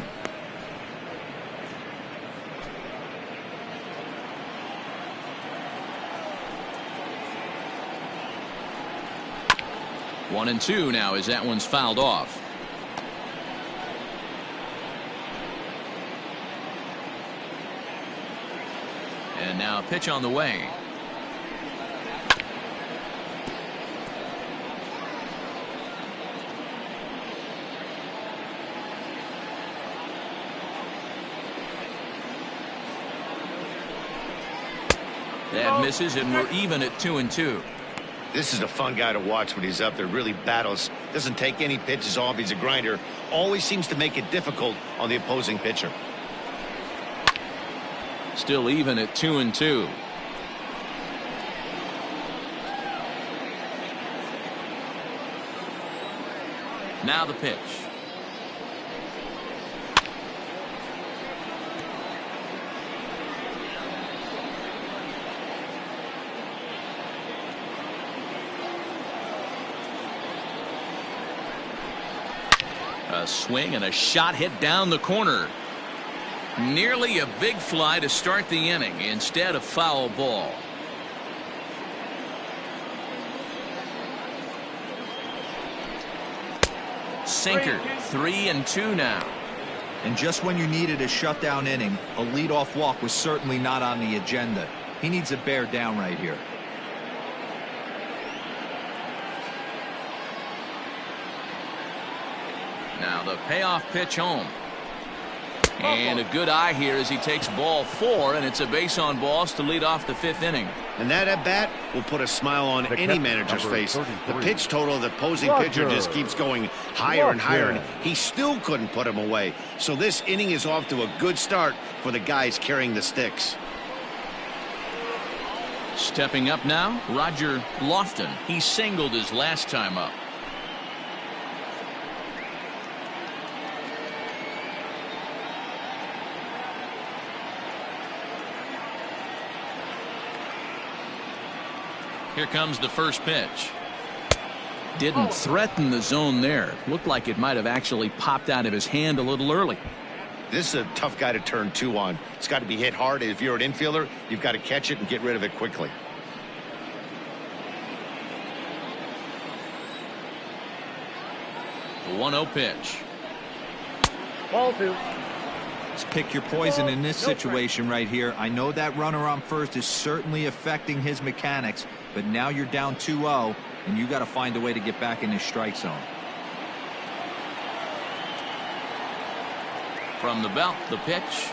S1: One and 2 now as that one's fouled off. And now a pitch on the way. That misses, and we're even at 2-2.
S2: This is a fun guy to watch when he's up there. Really battles. Doesn't take any pitches off. He's a grinder. Always seems to make it difficult on the opposing pitcher.
S1: Still even at 2-2. Now the pitch. A swing and a shot hit down the corner. Nearly a big fly to start the inning instead of foul ball. Sinker, 3-2 now.
S3: And just when you needed a shutdown inning, a leadoff walk was certainly not on the agenda. He needs to bear down right here.
S1: Now the payoff pitch home. And a good eye here as he takes ball 4, and it's a base on balls to lead off the 5th inning.
S2: And that at bat will put a smile on
S4: The
S2: any
S4: catcher,
S2: manager's
S4: number
S2: face.
S4: 33.
S2: The pitch total of the opposing pitcher just keeps going higher and higher, and he still couldn't put him away. So this inning is off to a good start for the guys carrying the sticks.
S1: Stepping up now, Roger Lofton. He singled his last time up. Here comes the first pitch. Didn't threaten the zone there. Looked like it might have actually popped out of his hand a little early.
S2: This is a tough guy to turn 2 on. It's got to be hit hard. If you're an infielder, you've got to catch it and get rid of it quickly.
S1: The 1-0 pitch.
S4: Ball 2.
S3: Let's pick your poison in this situation right here. I know that runner on first is certainly affecting his mechanics, but now you're down 2-0, and you got to find a way to get back in this strike zone.
S1: From the belt, the pitch.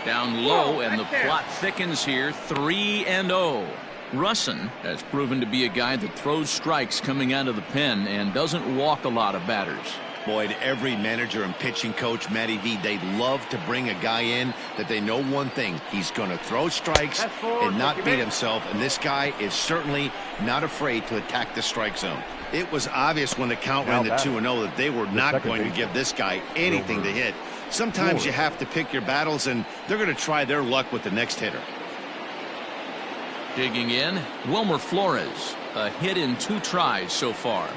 S1: Down low, and the plot thickens here. 3-0. Russin has proven to be a guy that throws strikes coming out of the pen and doesn't walk a lot of batters.
S2: Boyd, every manager and pitching coach, Matty V, they love to bring a guy in that they know one thing. He's going to throw strikes and not beat himself, and this guy is certainly not afraid to attack the strike zone. It was obvious when the count ran to 2-0 that they were not going to give this guy anything to hit. Sometimes you have to pick your battles, and they're going to try their luck with the next hitter.
S1: Digging in, Wilmer Flores. A hit in 2 tries so far.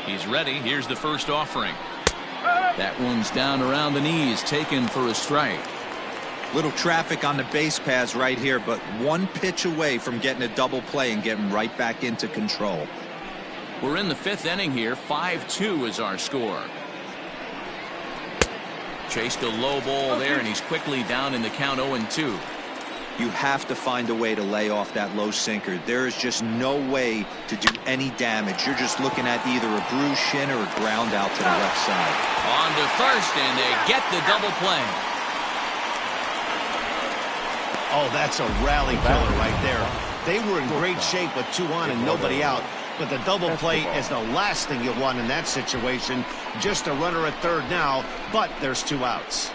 S1: He's ready. Here's the first offering. That one's down around the knees, taken for a strike.
S3: Little traffic on the base paths right here, but one pitch away from getting a double play and getting right back into control.
S1: We're in the 5th inning here. 5-2 is our score. Chased a low ball there, and he's quickly down in the count 0-2.
S3: You have to find a way to lay off that low sinker. There is just no way to do any damage. You're just looking at either a bruised shin or a ground out to the left side.
S1: On to first, and they get the double play.
S2: Oh, that's a rally killer right there. They were in great shape with 2 on and nobody out. but the double play is the last thing you'll want in that situation. Just a runner at third now, but there's 2 outs.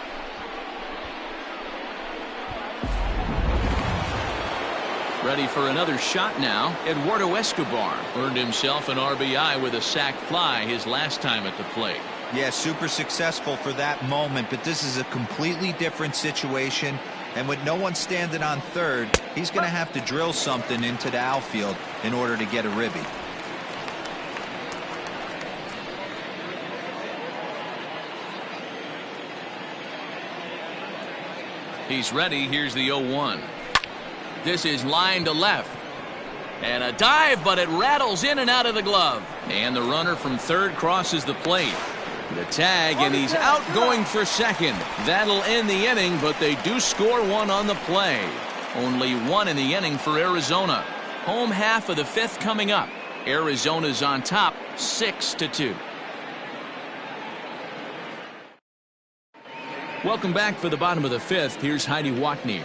S1: Ready for another shot now. Eduardo Escobar earned himself an RBI with a sac fly his last time at the plate.
S3: Yeah, super successful for that moment, but this is a completely different situation. And with no one standing on third, he's going to have to drill something into the outfield in order to get a ribby.
S1: He's ready. Here's the 0-1. This is line to left. And a dive, but it rattles in and out of the glove. And the runner from third crosses the plate. The tag, and he's out going for second. That'll end the inning, but they do score 1 on the play. Only 1 in the inning for Arizona. Home half of the 5th coming up. Arizona's on top, 6-2. Welcome back for the bottom of the 5th. Here's Heidi Watney.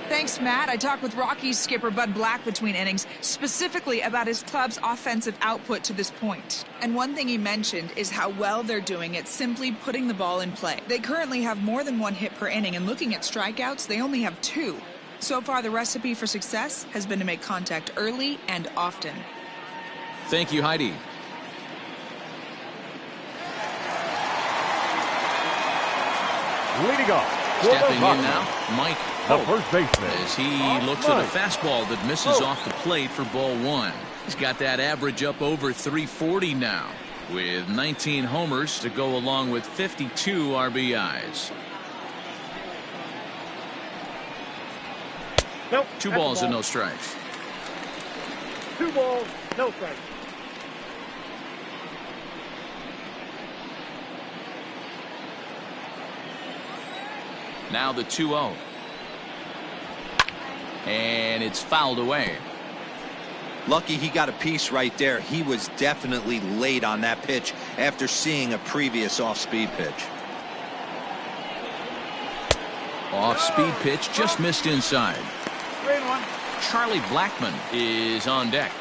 S5: Thanks, Matt. I talked with Rockies skipper Bud Black between innings, specifically about his club's offensive output to this point. And one thing he mentioned is how well they're doing at simply putting the ball in play. They currently have more than 1 hit per inning, and looking at strikeouts, they only have 2. So far, the recipe for success has been to make contact early and often.
S1: Thank you, Heidi.
S4: Leading off.
S1: Stepping in now, Mike
S4: The first baseman.
S1: as he looks at a fastball that misses off the plate for ball 1. He's got that average up over 340 now, with 19 homers to go along with 52 RBIs.
S4: Nope.
S1: 2 balls and no strikes.
S4: 2 balls, no strikes.
S1: Now the 2-0. And it's fouled away.
S3: Lucky he got a piece right there. He was definitely late on that pitch after seeing a previous off-speed pitch.
S1: Off-speed pitch just missed inside.
S4: 3-1.
S1: Charlie Blackmon is on deck.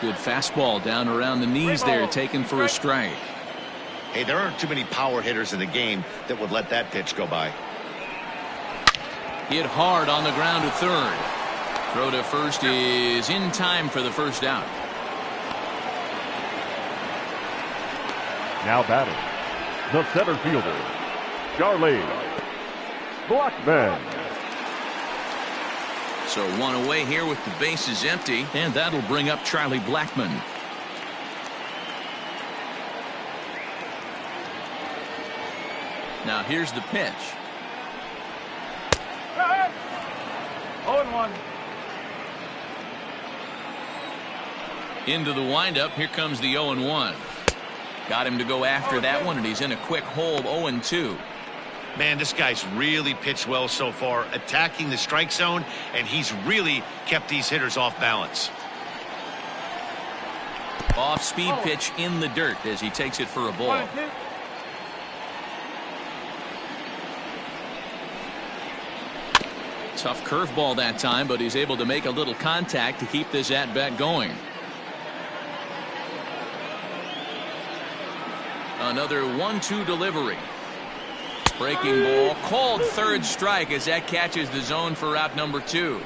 S1: Good fastball down around the knees there, taken for a strike.
S2: Hey, there aren't too many power hitters in the game that would let that pitch go by.
S1: Hit hard on the ground to third. Throw to first is in time for the first out.
S4: Now batting, the center fielder, Charlie Blackmon.
S1: So 1 away here with the bases empty, and that'll bring up Charlie Blackmon. Now here's the pitch.
S4: 0-1.
S1: Into the windup. Here comes the 0-1. Got him to go after that one, and he's in a quick hole, 0-2.
S2: Man, this guy's really pitched well so far, attacking the strike zone, and he's really kept these hitters off balance.
S1: Off-speed pitch in the dirt as he takes it for a ball. Tough curveball that time, but he's able to make a little contact to keep this at-bat going. Another 1-2 delivery. Breaking ball called third strike as that catches the zone for out number 2.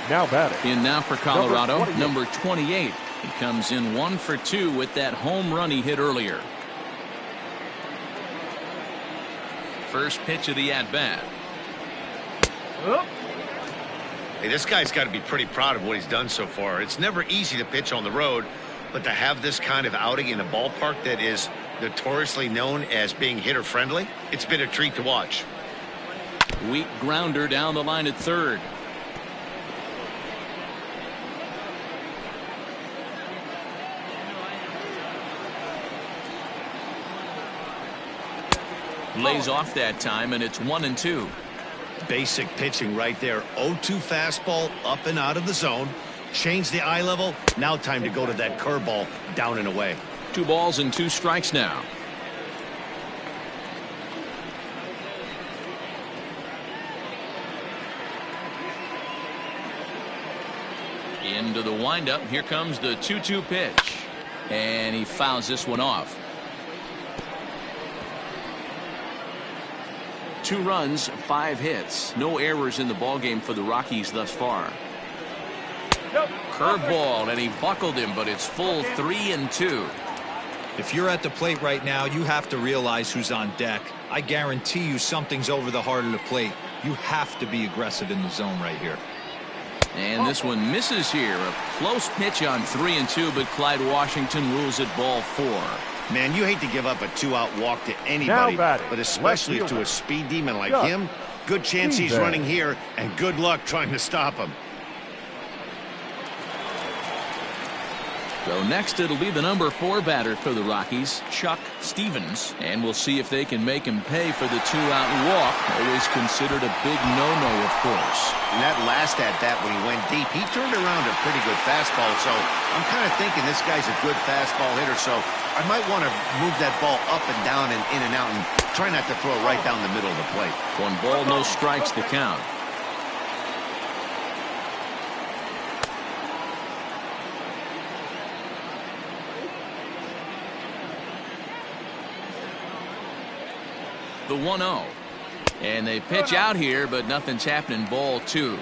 S4: Now batting.
S1: In now for Colorado, number 28. He comes in 1 for 2 with that home run he hit earlier. First pitch of the at-bat.
S2: Hey, this guy's got to be pretty proud of what he's done so far. It's never easy to pitch on the road, but to have this kind of outing in a ballpark that is notoriously known as being hitter friendly, it's been a treat to watch.
S1: Weak grounder down the line at third. Lays off that time, and it's 1-2.
S2: Basic pitching right there. 0-2 fastball up and out of the zone. Change the eye level. Now time to go to that curveball down and away.
S1: 2 balls and 2 strikes now. Into the windup. Here comes the 2-2 pitch. And he fouls this one off. 2 runs, 5 hits. No errors in the ballgame for the Rockies thus far. Curveball, and he buckled him, but it's full 3-2.
S3: If you're at the plate right now, you have to realize who's on deck. I guarantee you something's over the heart of the plate. You have to be aggressive in the zone right here.
S1: And this one misses here. A close pitch on 3-2, but Clyde Washington rules it ball 4.
S2: Man, you hate to give up a 2-out walk to anybody, but especially to a speed demon like him. Good chance he's running here, and good luck trying to stop him.
S1: So next it'll be the number 4 batter for the Rockies, Chuck Stevens, and we'll see if they can make him pay for the 2-out walk. Always considered a big no-no, of course.
S2: And that last at-bat when he went deep, he turned around a pretty good fastball, so I'm kind of thinking this guy's a good fastball hitter, so I might want to move that ball up and down and in and out and try not to throw it right down the middle of the plate.
S1: 1 ball, no strikes to count. The 1-0. And they pitch out here, but nothing's happening. Ball 2.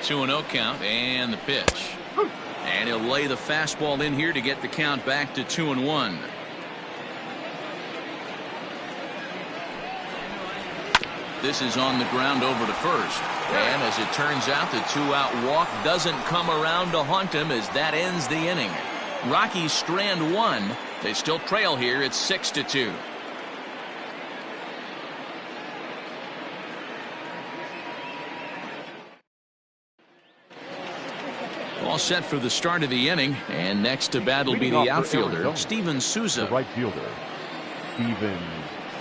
S1: Two and 0 count, and the pitch. And he'll lay the fastball in here to get the count back to 2-1. This is on the ground over to first. And as it turns out, the 2-out walk doesn't come around to haunt him, as that ends the inning. Rockies strand 1. They still trail here. It's 6-2. All set for the start of the inning. And next to bat will be the outfielder, Steven Souza.
S4: The right fielder, Steven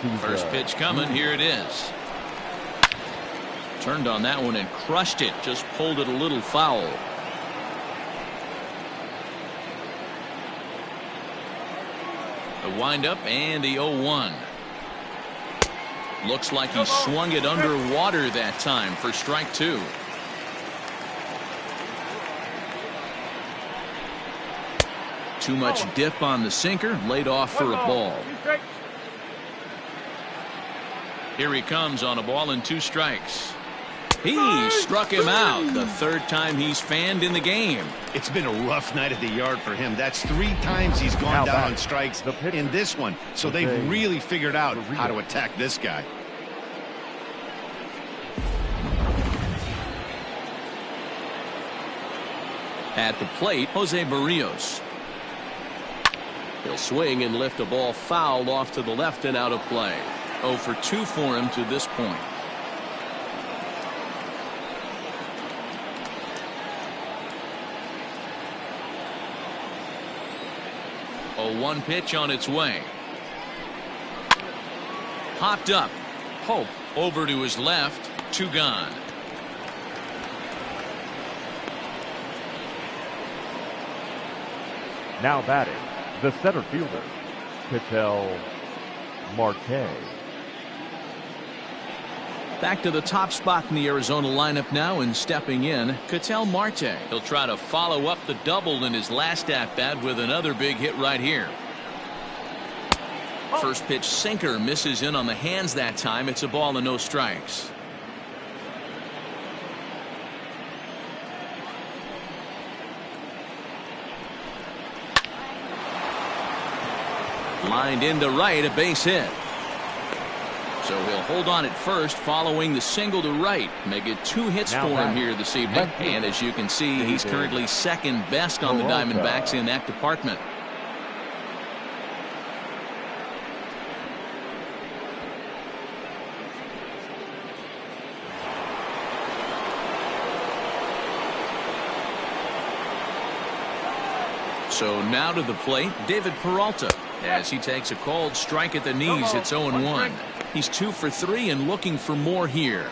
S4: Souza.
S1: First pitch coming. Here it is. Turned on that one and crushed it. Just pulled it a little foul. The windup and the 0-1. Looks like he swung it underwater that time for strike 2. Too much dip on the sinker. Laid off for a ball. Here he comes on a ball and 2 strikes. He struck him out. The 3rd time he's fanned in the game.
S2: It's been a rough night at the yard for him. That's 3 times he's gone down on strikes in this one. So they've really figured out how to attack this guy.
S1: At the plate, Jose Barrios. He'll swing and lift a ball foul off to the left and out of play. 0 for 2 for him to this point. A 1 pitch on its way. Popped up. Hope over to his left. 2 gone.
S4: Now batting, the center fielder, Ketel Marte.
S1: Back to the top spot in the Arizona lineup now, and stepping in, Ketel Marte. He'll try to follow up the double in his last at-bat with another big hit right here. First pitch sinker misses in on the hands that time. It's a ball and no strikes. Lined into right, a base hit. So he'll hold on at first following the single to right. Make it 2 hits for him here this evening. And as you can see, he's currently 2nd best on the Diamondbacks in that department. So now to the plate, David Peralta. As he takes a called strike at the knees, it's 0-1. He's 2 for 3 and looking for more here.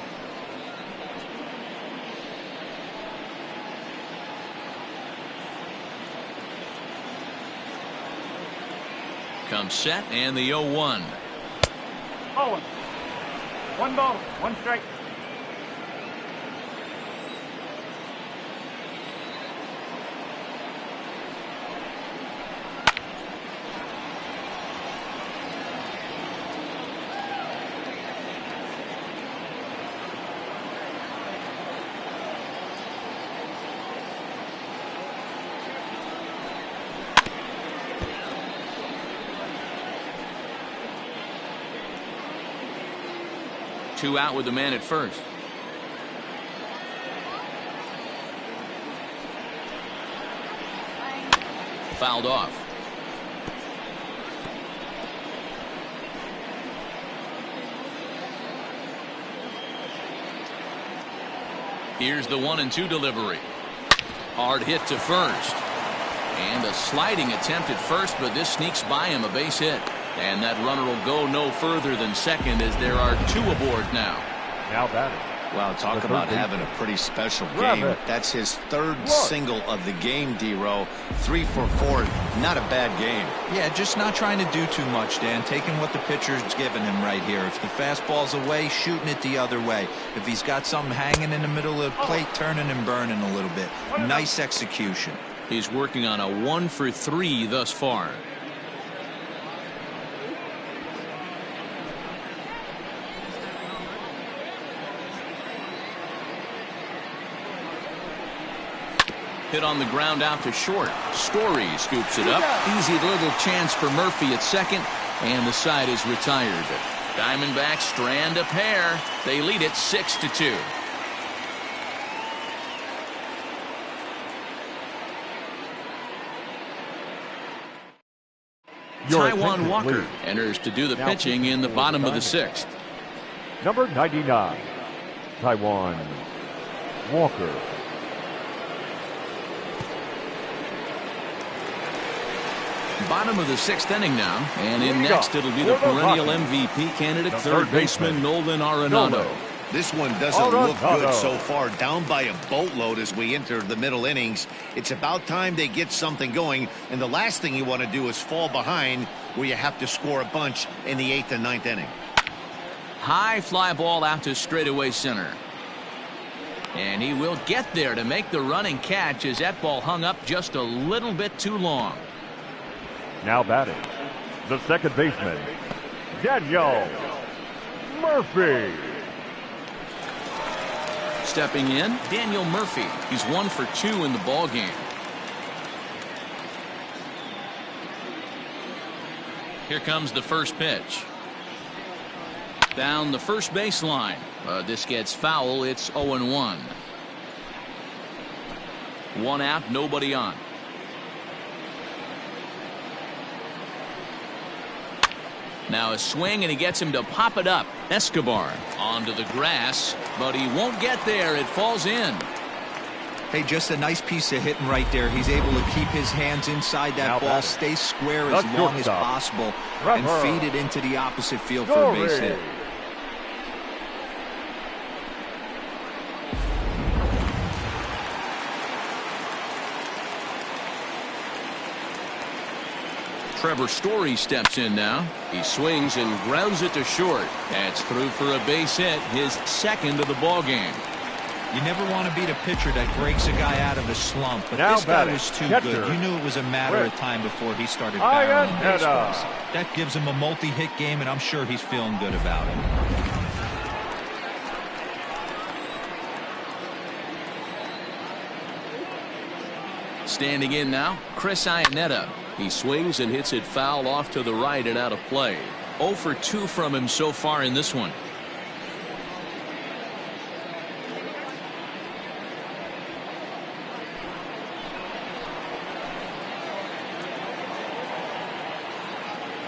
S1: Comes set and the 0-1.
S4: Oh, 1 ball, 1 strike.
S1: Two out with the man at first. Fouled off. Here's the 1-2 delivery. Hard hit to first. And a sliding attempt at first, but this sneaks by him, a base hit. And that runner will go no further than second as there are 2 aboard now.
S4: Now batting.
S2: Wow, talk about having a pretty special game. That's his 3rd single of the game, D-Row. 3 for 4. Not a bad game.
S3: Yeah, just not trying to do too much, Dan. Taking what the pitcher's giving him right here. If the fastball's away, shooting it the other way. If he's got something hanging in the middle of the plate, turning and burning a little bit. Nice execution.
S1: He's working on a 1 for 3 thus far. Hit on the ground out to short. Story scoops it up. Easy little chance for Murphy at second, and the side is retired. Diamondbacks strand a pair. They lead it 6-2. Taijuan Walker enters to do the pitching in the bottom of the 6th.
S4: Number 99, Taijuan Walker.
S1: Bottom of the 6th inning now, and in next it'll be the perennial MVP candidate, third baseman Nolan Arenado.
S2: This one doesn't look good so far, down by a boatload as we enter the middle innings. It's about time they get something going, and the last thing you want to do is fall behind where you have to score a bunch in the 8th and 9th inning.
S1: High fly ball out to straightaway center. And he will get there to make the running catch as that ball hung up just a little bit too long.
S4: Now batting, the second baseman, Daniel Murphy.
S1: Stepping in, Daniel Murphy. He's 1 for 2 in the ball game. Here comes the first pitch. Down the first baseline. This gets foul. It's 0-1. 1 out, nobody on. Now a swing, and he gets him to pop it up. Escobar onto the grass, but he won't get there. It falls in.
S3: Hey, just a nice piece of hitting right there. He's able to keep his hands inside that ball, stay square as long as possible, and feed it into the opposite field for a base hit.
S1: Trevor Story steps in now. He swings and grounds it to short. That's through for a base hit, his 2nd of the ball game.
S3: You never want to beat a pitcher that breaks a guy out of a slump, but this guy was too good. You knew it was a matter of time before he started barreling baseballs. That gives him a multi-hit game, and I'm sure he's feeling good about it.
S1: Standing in now, Chris Iannetta. He swings and hits it foul off to the right and out of play. 0 for 2 from him so far in this one.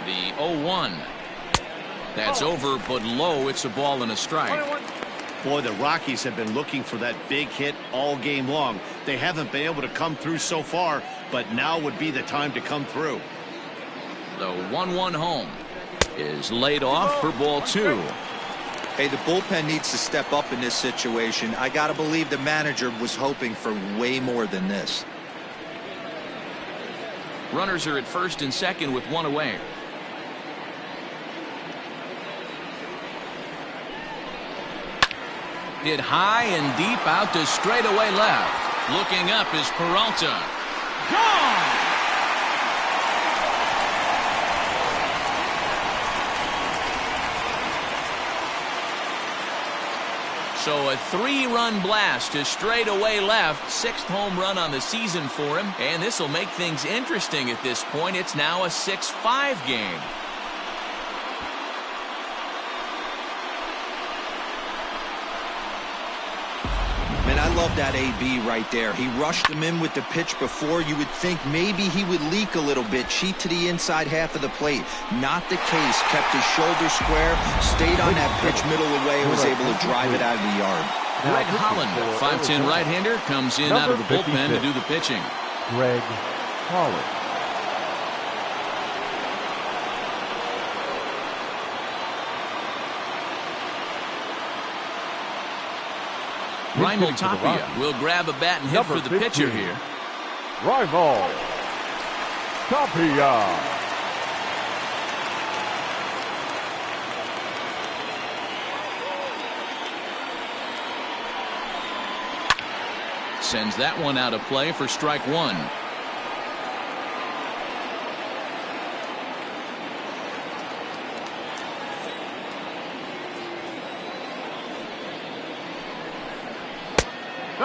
S1: The 0-1. That's over but low. It's a ball and a strike.
S2: Boy, the Rockies have been looking for that big hit all game long. They haven't been able to come through so far, but now would be the time to come through.
S1: The 1-1 home is laid off for ball 2.
S3: Hey, the bullpen needs to step up in this situation. I got to believe the manager was hoping for way more than this.
S1: Runners are at first and second with 1 away. Hit high and deep out to straightaway left. Looking up is Peralta. Gone! So a 3-run blast to straightaway left. 6th home run on the season for him. And this will make things interesting at this point. It's now a 6-5 game.
S3: Man, I love that AB right there. He rushed him in with the pitch before. You would think maybe he would leak a little bit, cheat to the inside half of the plate. Not the case. Kept his shoulder square, stayed on that pitch middle away, and was able to drive it out of the yard.
S1: Greg Holland, 5'10" right-hander, comes in out of the bullpen to do the pitching.
S4: Greg Holland.
S1: Raimel Tapia will grab a bat and hit for the pitcher here.
S4: Raimel Tapia.
S1: Sends that one out of play for strike one.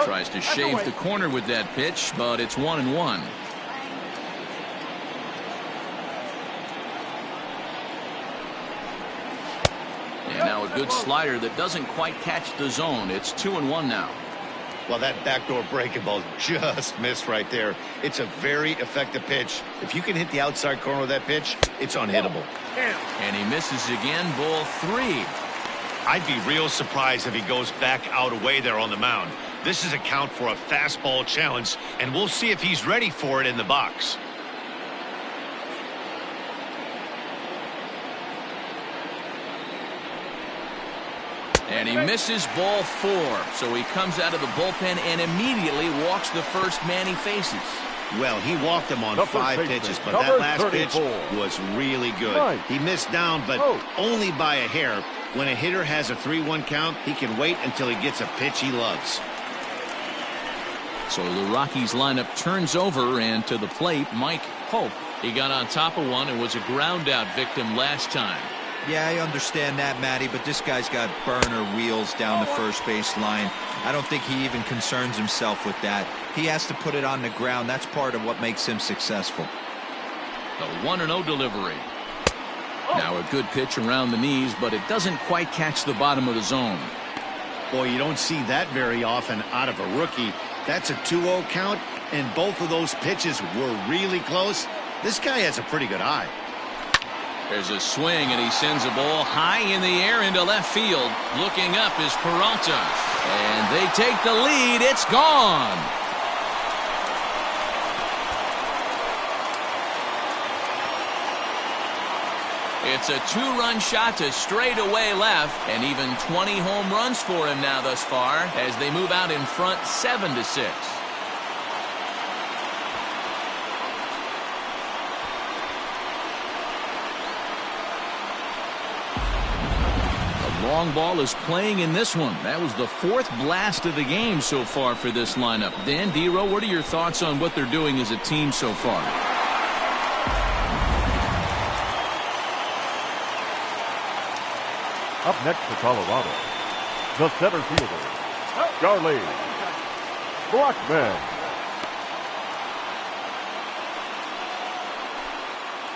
S1: Tries to shave the corner with that pitch, but it's 1-1. And now a good slider that doesn't quite catch the zone. It's 2-1 now.
S2: Well, that backdoor breaking ball just missed right there. It's a very effective pitch. If you can hit the outside corner of that pitch, it's unhittable.
S1: And he misses again. Ball 3.
S6: I'd be real surprised if he goes back out away there on the mound. This is a count for a fastball challenge, and we'll see if he's ready for it in the box.
S1: And he misses ball 4. So he comes out of the bullpen and immediately walks the first man he faces.
S2: Well, he walked him on 5 pitches, but
S4: number
S2: that last
S4: 34.
S2: pitch was really good.
S4: Right.
S2: He missed down, but only by a hair. When a hitter has a 3-1 count, he can wait until he gets a pitch he loves.
S1: So the Rockies lineup turns over, and to the plate, Mike Hope. He got on top of one and was a ground out victim last time.
S3: Yeah, I understand that, Matty, but this guy's got burner wheels down the first base line. I don't think he even concerns himself with that. He has to put it on the ground. That's part of what makes him successful.
S1: The 1-0 delivery. Now a good pitch around the knees, but it doesn't quite catch the bottom of the zone.
S2: Boy, you don't see that very often out of a rookie. That's a 2-0 count, and both of those pitches were really close. This guy has a pretty good eye.
S1: There's a swing, and he sends a ball high in the air into left field. Looking up is Peralta. And they take the lead. It's gone. It's a 2-run shot to straightaway left, and even 20 home runs for him now thus far as they move out in front 7-6. The long ball is playing in this one. That was the 4th blast of the game so far for this lineup. Dan Dero, what are your thoughts on what they're doing as a team so far?
S4: Up next for Colorado, the center fielder, Charlie Blackmon.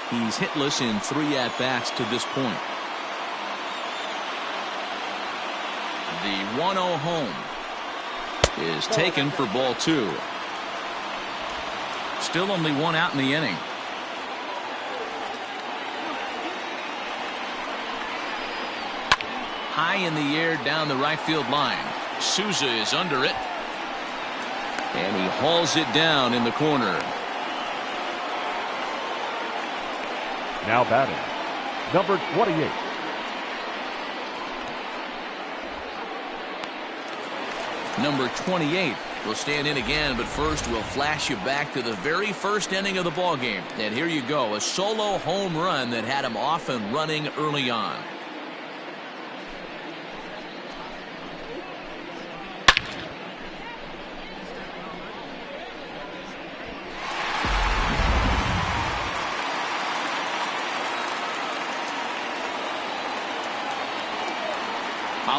S1: He's hitless in 3 at-bats to this point. The 1-0 home is taken for ball 2. Still only 1 out in the inning. High in the air down the right field line. Souza is under it. And he hauls it down in the corner.
S4: Now batting, number 28.
S1: Number 28 will stand in again, but first we'll flash you back to the very first inning of the ball game. And here you go, a solo home run that had him off and running early on.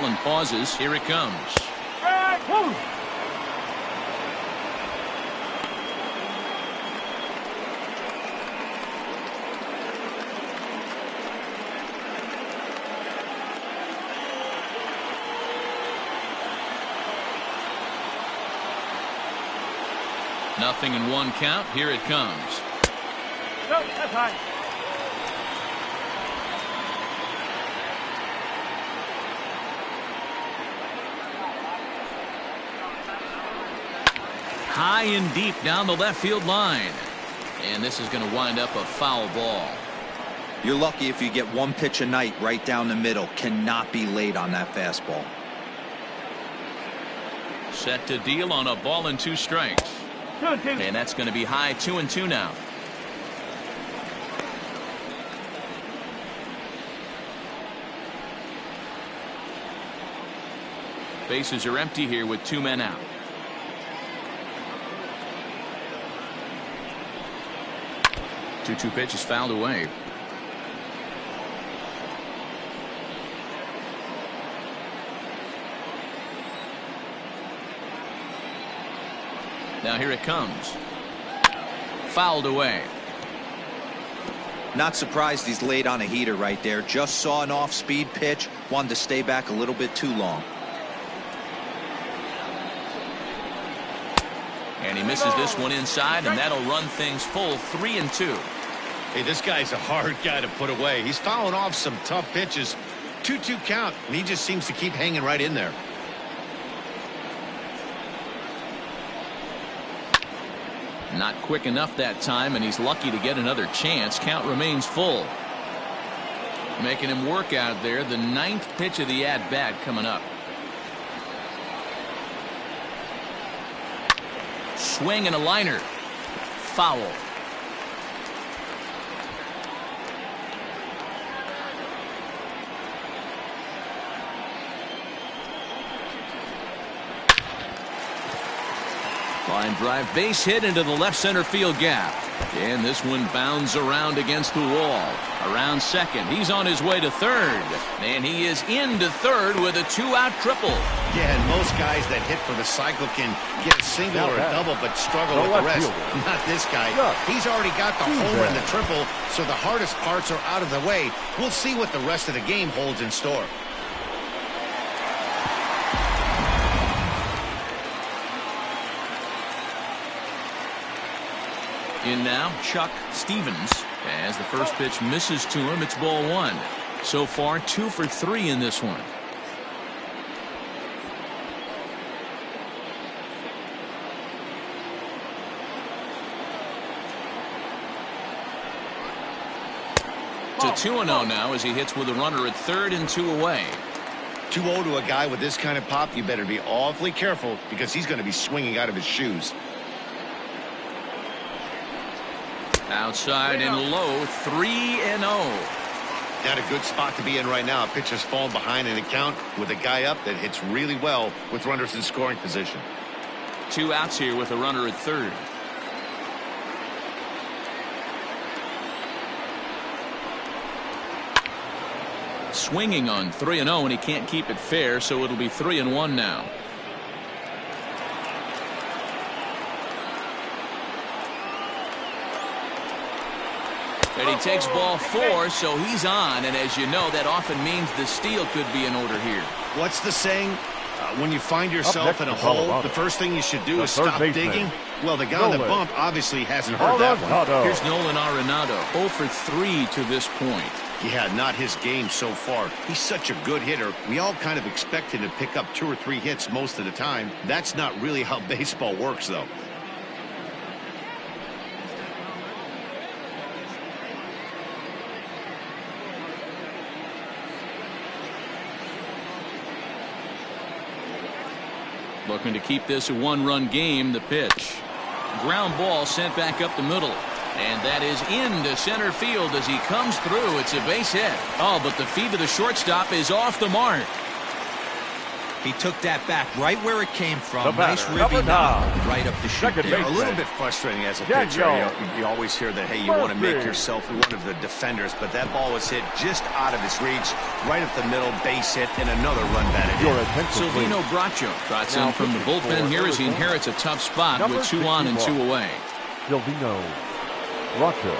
S1: Holland pauses. Here it comes. Nothing in one count. Here it comes.
S4: No, that's high.
S1: High and deep down the left field line. And this is going to wind up a foul ball.
S3: You're lucky if you get one pitch a night right down the middle. Cannot be late on that fastball.
S1: Set to deal on a ball and 2 strikes.
S4: 2-2.
S1: And that's going to be high 2-2 now. Bases are empty here with 2 men out. Two pitch is fouled away. Now here it comes. Fouled away.
S3: Not surprised he's laid on a heater right there. Just saw an off-speed pitch. Wanted to stay back a little bit too long.
S1: And he misses this one inside, and that'll run things full 3-2.
S6: Hey, this guy's a hard guy to put away. He's fouling off some tough pitches. 2-2 count, and he just seems to keep hanging right in there.
S1: Not quick enough that time, and he's lucky to get another chance. Count remains full. Making him work out there. The 9th pitch of the at-bat coming up. Swing and a liner. Foul. Line drive, base hit into the left center field gap. And this one bounds around against the wall. Around second. He's on his way to third. And he is into third with a 2-out triple.
S6: Yeah, and most guys that hit for the cycle can get a single or a double but struggle with the rest. Not this guy. He's already got the homer and the triple, so the hardest parts are out of the way. We'll see what the rest of the game holds in store.
S1: In now, Chuck Stevens. As the first pitch misses to him, it's ball 1. So far, 2 for 3 in this one. To 2-0 now as he hits with a runner at third and 2 away.
S6: 2-0 to a guy with this kind of pop, you better be awfully careful because he's going to be swinging out of his shoes.
S1: Outside and low, 3-0.
S6: Not a good spot to be in right now. Pitcher's falling behind in the count with a guy up that hits really well with runners in scoring position.
S1: 2 outs here with a runner at third. Swinging on 3-0, and he can't keep it fair, so it'll be 3-1 now. And he takes ball 4, so he's on. And as you know, that often means the steal could be in order here.
S6: What's the saying? When you find yourself in a hole, the first thing you should do is stop digging. Well, the guy on the bump obviously hasn't heard that one.
S1: Here's Nolan Arenado, 0 for 3 to this point.
S6: Yeah, not his game so far. He's such a good hitter. We all kind of expect him to pick up 2 or 3 hits most of the time. That's not really how baseball works, though.
S1: Looking to keep this a 1-run game. The pitch. Ground ball sent back up the middle. And that is into center field as he comes through. It's a base hit. Oh, but the feed to the shortstop is off the mark.
S3: He took that back right where it came from.
S4: The
S3: Nice
S4: batter,
S3: ribby
S4: number
S3: knob,
S4: 9.
S3: right up the chute.
S4: Second
S3: there.
S6: A little bit frustrating as a pitcher. You always hear that, hey, you want to make yourself one of the defenders, but that ball was hit just out of his reach, right up the middle, base hit, and another run batted
S4: Your
S6: in.
S4: attention,
S1: Silvino
S4: please.
S1: Bracho trots
S4: Now
S1: in from the
S4: pitching
S1: bullpen
S4: for
S1: here as he
S4: Arizona.
S1: inherits a tough spot
S4: Number
S1: with 2 on and 2
S4: 61.
S1: away.
S4: Silvino Bracho.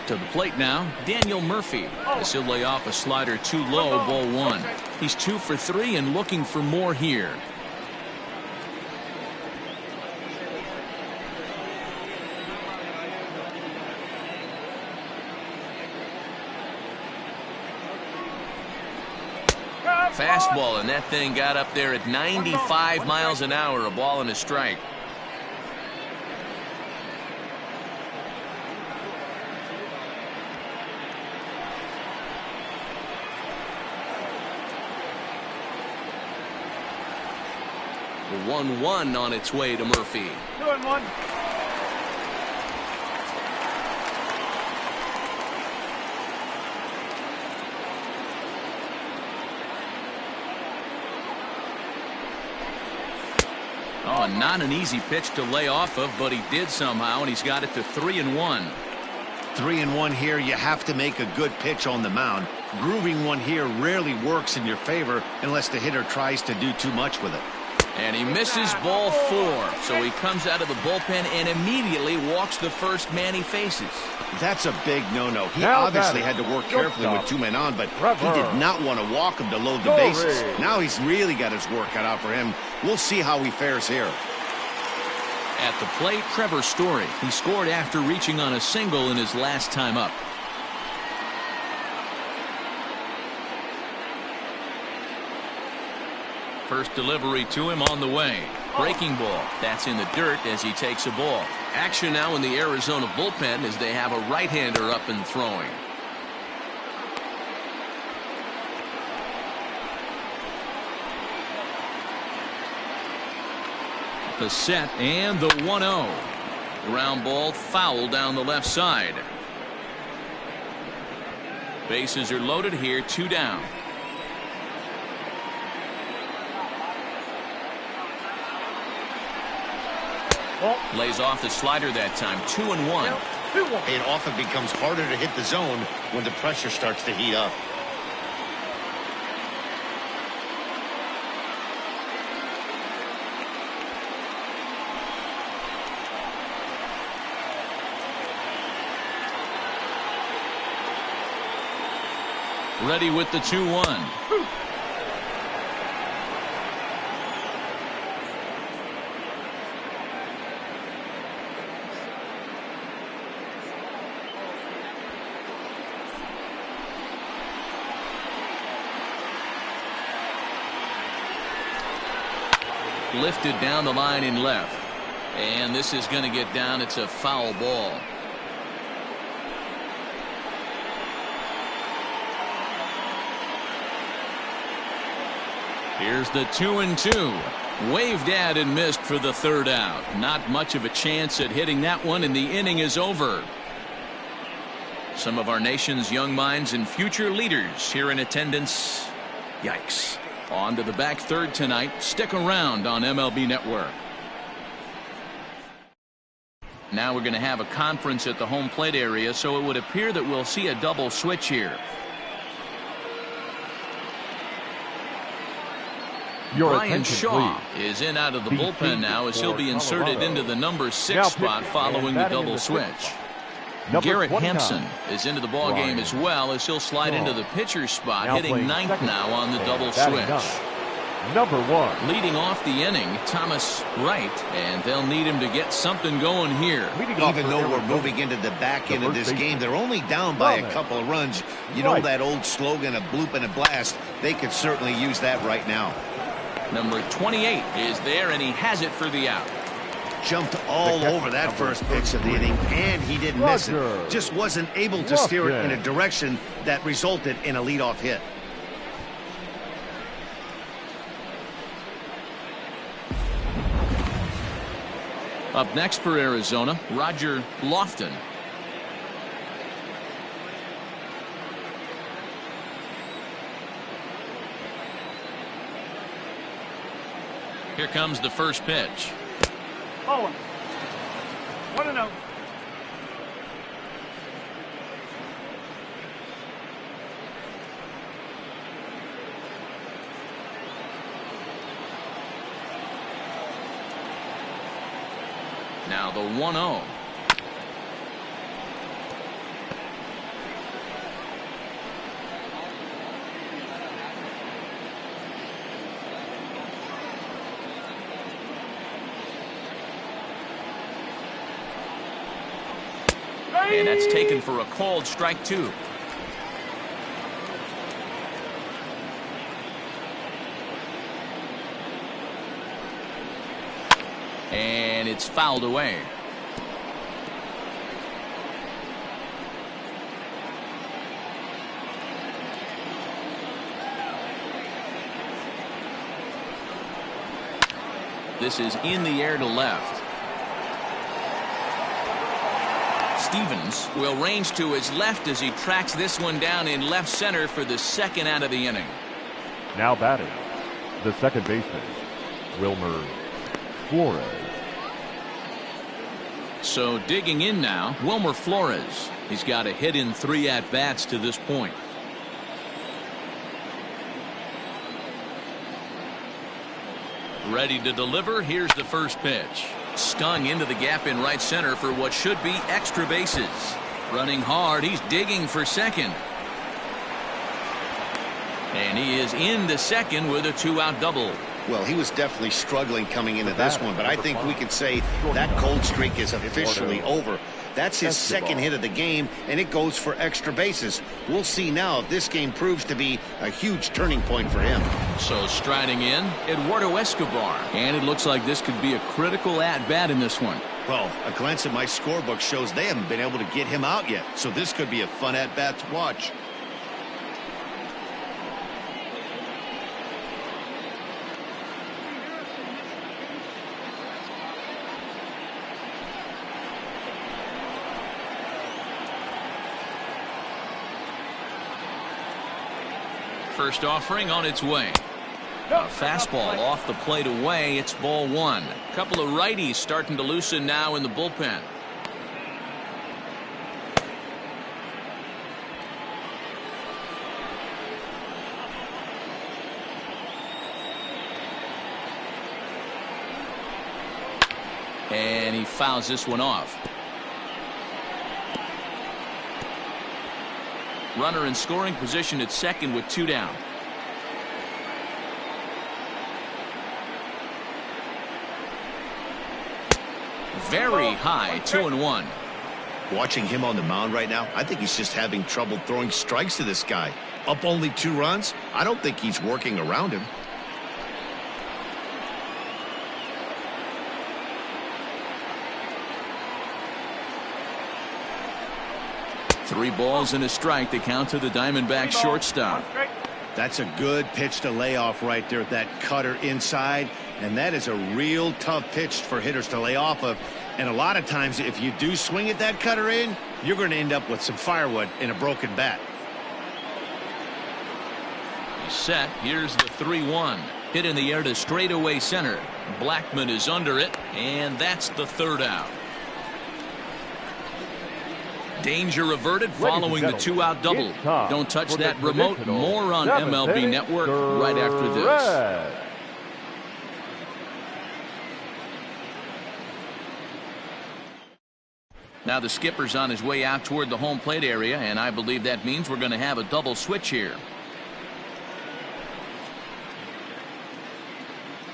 S1: To the plate now, Daniel Murphy. As he'll lay off a slider too low, ball 1. He's 2 for 3 and looking for more here. Fastball, and that thing got up there at 95 miles an hour, a ball and a strike. The 1-1 on its way to Murphy.
S4: 2-1.
S1: Oh, not an easy pitch to lay off of, but he did somehow, and he's got it to 3-1.
S6: 3-1 here. You have to make a good pitch on the mound. Grooving one here rarely works in your favor unless the hitter tries to do too much with it.
S1: And he misses ball 4, so he comes out of the bullpen and immediately walks the first man he faces.
S6: That's a big no-no. He
S4: Now
S6: obviously
S4: batting,
S6: had to work
S4: shortstop,
S6: carefully with 2 men on, but he
S4: Trevor
S6: did not want to walk him to load the
S4: Story.
S6: bases. Now he's really got his work cut out for him. We'll see how he fares here.
S1: At the plate, Trevor Story. He scored after reaching on a single in his last time up. First delivery to him on the way. Breaking ball. That's in the dirt as he takes a ball. Action now in the Arizona bullpen as they have a right-hander up and throwing. The set and the 1-0. Ground ball foul down the left side. Bases are loaded here, 2 down. Lays off the slider that time, 2-1.
S6: It often becomes harder to hit the zone when the pressure starts to heat up.
S1: Ready with the 2-1. Lifted down the line in left. And this is going to get down. It's a foul ball. Here's the 2-2. Waved at and missed for the 3rd out. Not much of a chance at hitting that one, and the inning is over. Some of our nation's young minds and future leaders here in attendance. Yikes. On to the back third tonight. Stick around on MLB Network. Now we're going to have a conference at the home plate area, so it would appear that we'll see a double switch here.
S4: Your
S1: Brian
S4: attention,
S1: Shaw
S4: please.
S1: is in out of the
S4: The
S1: bullpen
S4: field
S1: now as he'll
S4: for
S1: be inserted
S4: Colorado.
S1: into the number 6
S4: Now
S1: spot
S4: pitching
S1: following
S4: and
S1: the
S4: batting in
S1: double
S4: the
S1: switch.
S4: sixth spot. Number
S1: Garrett
S4: 29.
S1: Hampson is into the ball game as well as he'll slide into the pitcher's spot,
S4: Now
S1: hitting
S4: playing
S1: 9th
S4: second
S1: now on the
S4: and
S1: double
S4: batting
S1: switch.
S4: ninth. Number 1.
S1: Leading off the inning, Thomas Wright, and they'll need him to get something going here.
S6: Even though we're moving into the back end of this game, they're only down by a couple of runs. You know that old slogan, a bloop and a blast. They could certainly use that right now.
S1: Number 28 is there, and he has it for the out.
S6: Jumped all over that first pitch of the inning, and he didn't miss it. Just wasn't able to steer it in a direction that resulted in a leadoff hit.
S1: Up next for Arizona, Roger Lofton. Here comes the first pitch.
S7: Oh, 1-0.
S1: Now the 1-0. And that's taken for a called strike 2. And it's fouled away. This is in the air to left. Stevens will range to his left as he tracks this one down in left center for the second out of the inning.
S4: Now batting, the second baseman, Wilmer Flores.
S1: So digging in now, Wilmer Flores. He's got a hit in 3 at-bats to this point. Ready to deliver. Here's the first pitch. Stung into the gap in right center for what should be extra bases. Running hard. He's digging for second. And he is into second with a 2-out double.
S6: Well, he was definitely struggling coming into this one, but I think we could say that cold streak is officially over. That's his second hit of the game, and it goes for extra bases. We'll see now if this game proves to be a huge turning point for him.
S1: So striding in, Eduardo Escobar. And it looks like this could be a critical at-bat in this one.
S6: Well, a glance at my scorebook shows they haven't been able to get him out yet, so this could be a fun at-bat to watch.
S1: First offering on its way. A fastball off the plate away. It's ball 1. A couple of righties starting to loosen now in the bullpen. And he fouls this one off. Runner in scoring position at second with 2 down. Very high, 2-1.
S6: Watching him on the mound right now, I think he's just having trouble throwing strikes to this guy. Up only 2 runs? I don't think he's working around him.
S1: Three balls and a strike to count to the Diamondbacks shortstop.
S6: That's a good pitch to lay off right there with that cutter inside. And that is a real tough pitch for hitters to lay off of. And a lot of times if you do swing at that cutter in, you're going to end up with some firewood in a broken bat.
S1: He's set. Here's the 3-1. Hit in the air to straightaway center. Blackman is under it. And that's the 3rd out. Danger averted following the 2-out double. Don't touch that remote. More on MLB Network right after this. Now the skipper's on his way out toward the home plate area, and I believe that means we're going to have a double switch here.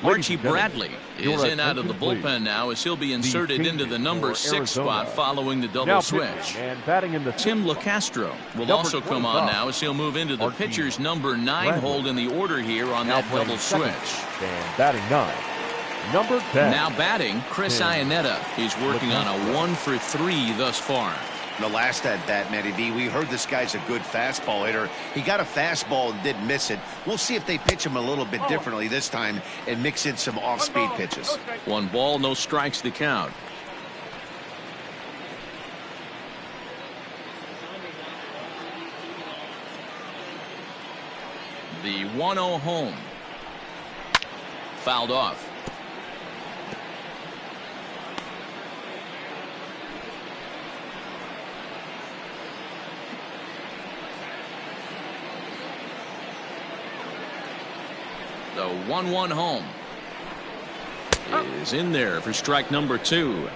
S1: Archie Bradley is in out of the bullpen now as he'll be inserted into the number 6 spot following the double switch. Tim LaCastro will also come on now as he'll move into the pitcher's number 9 hold in the order here on that double switch.
S4: And batting 9, number 10.
S1: Now batting, Chris Iannetta. He's working on a 1 for 3 thus far.
S6: The last at bat, Matty D, we heard this guy's a good fastball hitter. He got a fastball and did miss it. We'll see if they pitch him a little bit differently this time and mix in some off-speed pitches.
S1: 1 ball, no strikes to count. The 1-0 home. Fouled off. The 1-1 home is in there for strike number 2.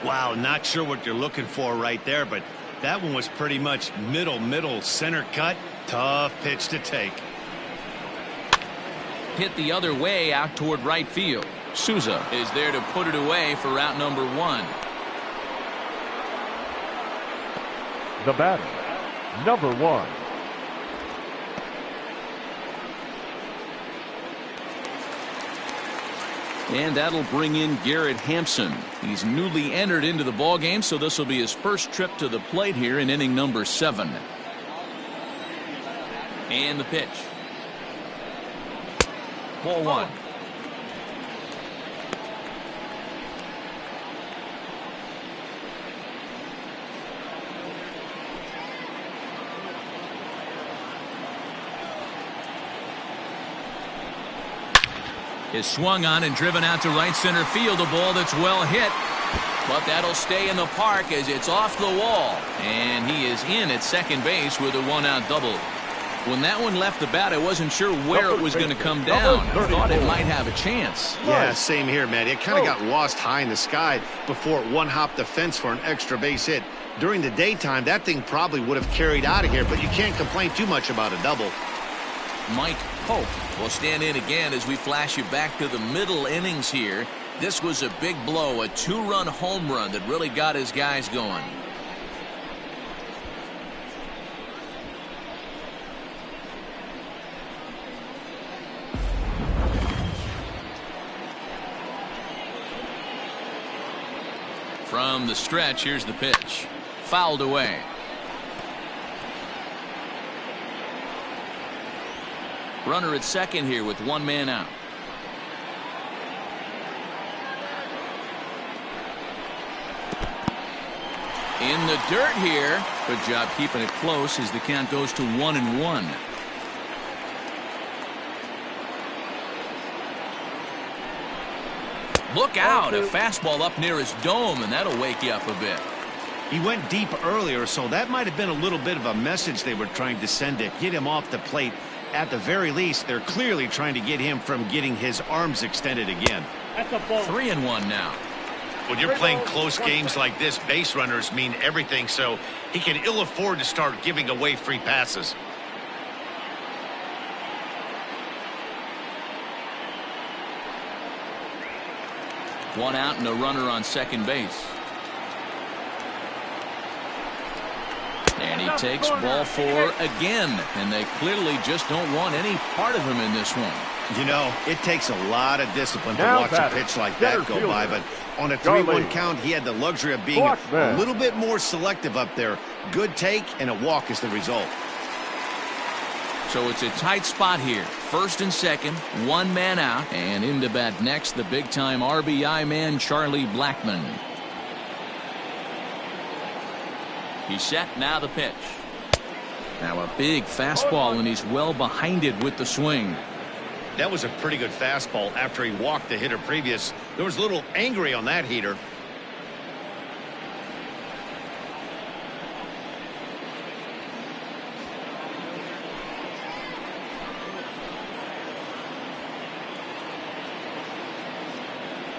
S6: Wow, not sure what you're looking for right there, but that one was pretty much middle center cut. Tough pitch to take.
S1: Hit the other way out toward right field. Souza is there to put it away for out number 1.
S4: The batter, number 1.
S1: And that'll bring in Garrett Hampson. He's newly entered into the ballgame, so this will be his first trip to the plate here in inning number 7. And the pitch. Ball 1. Is swung on and driven out to right center field. A ball that's well hit. But that'll stay in the park as it's off the wall. And he is in at second base with a 1-out double. When that one left the bat, I wasn't sure where it was going to come down. I thought it might have a chance.
S6: Yeah, same here, man. It kind of got lost high in the sky before it one-hopped the fence for an extra base hit. During the daytime, that thing probably would have carried out of here, but you can't complain too much about a double.
S1: Mike Pope will stand in again as we flash you back to the middle innings here. This was a big blow, a 2-run home run that really got his guys going. From the stretch, here's the pitch. Fouled away. Runner at second here with 1 man out. In the dirt here. Good job keeping it close as the count goes to 1-1. Look out, a fastball up near his dome, and that'll wake you up a bit.
S6: He went deep earlier, so that might have been a little bit of a message they were trying to send to get him off the plate. At the very least, they're clearly trying to get him from getting his arms extended again.
S1: 3-1 now.
S2: When you're playing close games like this, base runners mean everything, so he can ill afford to start giving away free passes.
S1: One out and a runner on second base. And he takes ball 4 again, and they clearly just don't want any part of him in this one.
S6: You know, it takes a lot of discipline to watch a pitch like that go by, but on a 3-1 count, he had the luxury of being a little bit more selective up there. Good take, and a walk is the result.
S1: So it's a tight spot here. First and second, 1 man out, and in to bat next, the big-time RBI man, Charlie Blackmon. He's set, now the pitch. Now a big fastball, and he's well behind it with the swing.
S6: That was a pretty good fastball after he walked the hitter previous. There was a little angry on that heater.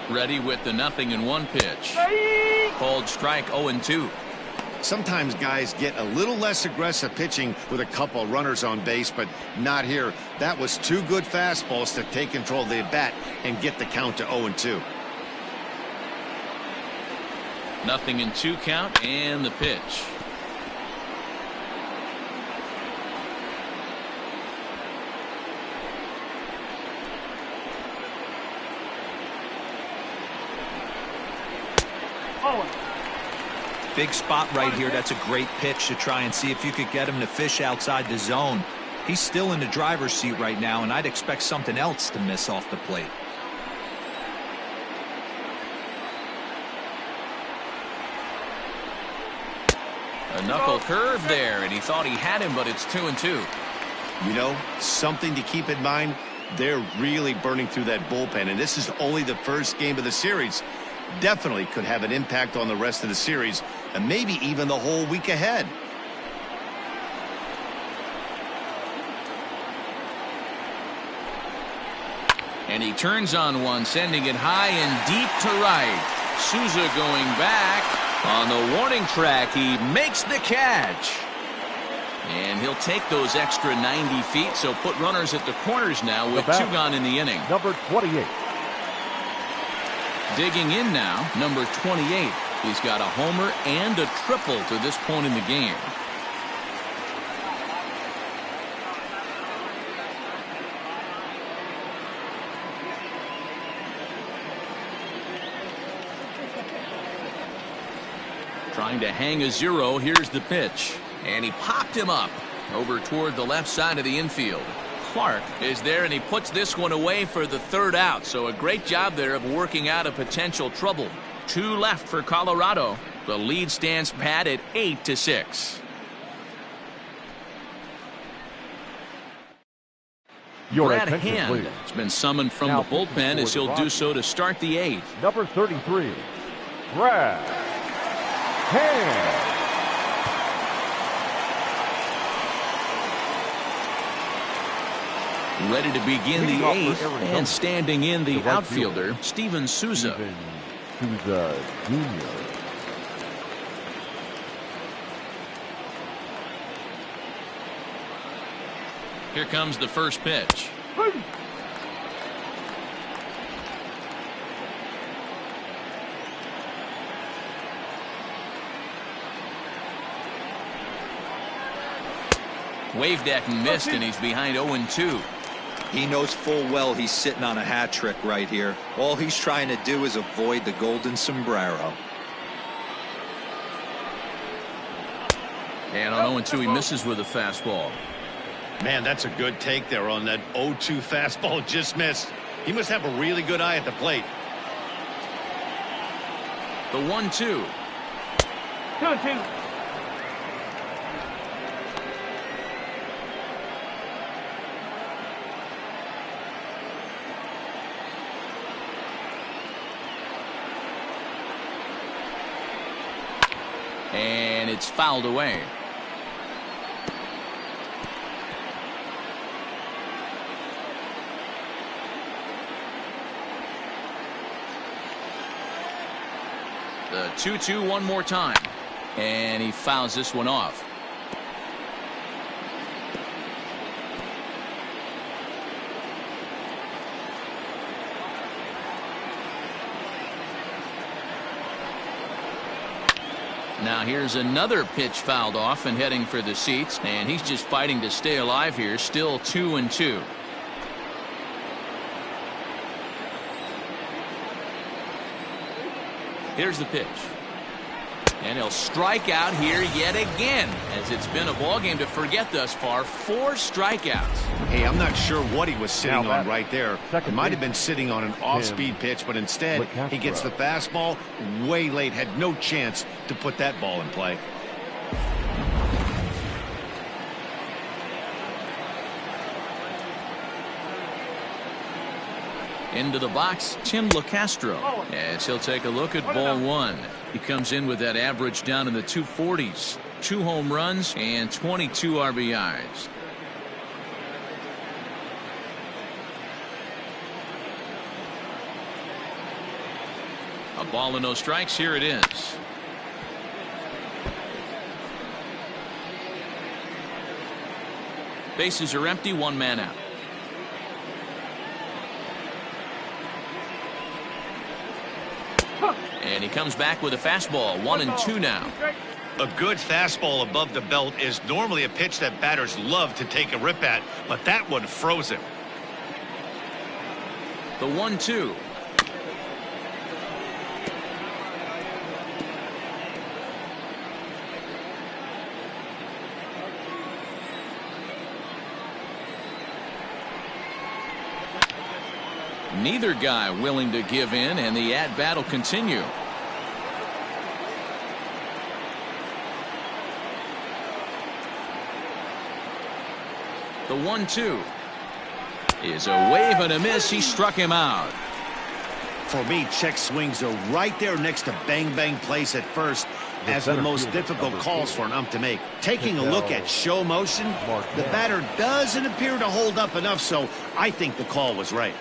S1: Ready with the 0-1 pitch. Called strike 0-2.
S6: Sometimes guys get a little less aggressive pitching with a couple runners on base, but not here. That was 2 good fastballs to take control of the bat and get the count to 0-2.
S1: 0-2 count, and the pitch.
S3: Big spot right here. That's a great pitch to try and see if you could get him to fish outside the zone. He's still in the driver's seat right now, and I'd expect something else to miss off the plate.
S1: A knuckle curve there, and he thought he had him, but it's 2-2.
S6: You know, something to keep in mind, they're really burning through that bullpen, and this is only the first game of the series. Definitely could have an impact on the rest of the series, and maybe even the whole week ahead.
S1: And he turns on one, sending it high and deep to right. Souza going back. On the warning track, he makes the catch. And he'll take those extra 90 feet, so put runners at the corners now with 2 gone in the inning.
S4: Number 28.
S1: Digging in now, number 28. He's got a homer and a triple to this point in the game. Trying to hang a 0. Here's the pitch. And he popped him up over toward the left side of the infield. Clark is there, and he puts this one away for the 3rd out. So a great job there of working out a potential trouble. 2 left for Colorado. The lead stands pat at 8-6. Brad Hand has been summoned from the bullpen as he'll do so to start the 8th.
S4: Number 33, Brad Hand.
S1: Ready to begin the 8th, and standing in the outfielder, Steven Souza.
S4: Souza Jr.
S1: Here comes the first pitch. Waved at and missed, and he's behind 0-2.
S3: He knows full well he's sitting on a hat trick right here. All he's trying to do is avoid the golden sombrero.
S1: And on 0-2, he misses with a fastball.
S6: Man, that's a good take there on that 0-2 fastball just missed. He must have a really good eye at the plate.
S1: The 1-2.
S7: 2-2.
S1: And it's fouled away. The 2-2 one more time. And he fouls this one off. Now here's another pitch fouled off and heading for the seats, and he's just fighting to stay alive here. Still 2-2. Here's the pitch. And he'll strike out here yet again, as it's been a ball game to forget thus far. 4 strikeouts.
S6: Hey, I'm not sure what he was sitting on right there. It might have been sitting on an off-speed pitch, but instead he gets the fastball way late. Had no chance to put that ball in play.
S1: Into the box, Tim LaCastro, as he'll take a look at ball 1. He comes in with that average down in the 240s. 2 home runs and 22 RBIs. A ball and no strikes. Here it is. Bases are empty. 1 man out. And he comes back with a fastball. 1-2 now.
S6: A good fastball above the belt is normally a pitch that batters love to take a rip at, but that one froze him.
S1: The 1-2. Neither guy willing to give in, and the at-bat will continue. The 1-2 is a wave and a miss. He struck him out.
S6: For me, check swings are right there next to bang plays at first as the most difficult calls for an ump to make. Taking a look at show motion, the batter doesn't appear to hold up enough, so I think the call was right.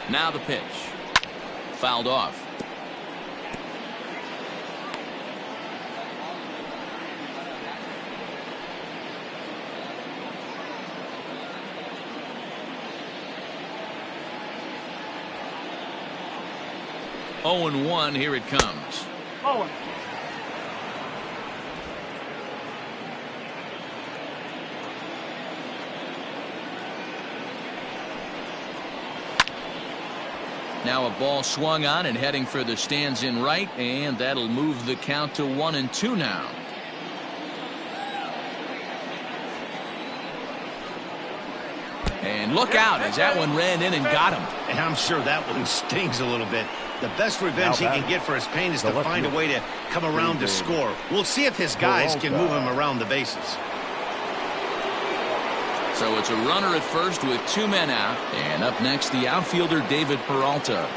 S1: Now the pitch. Fouled off. Oh, and 1, here it comes.
S7: Owen.
S1: Now a ball swung on and heading for the stands in right, and that'll move the count to 1-2 now. And look out as that one ran in and got him.
S6: And I'm sure that one stings a little bit. The best revenge he can get for his pain is to find a way to come around to score. We'll see if his guys can move him around the bases.
S1: So it's a runner at first with 2 men out. And up next, the outfielder, David Peralta.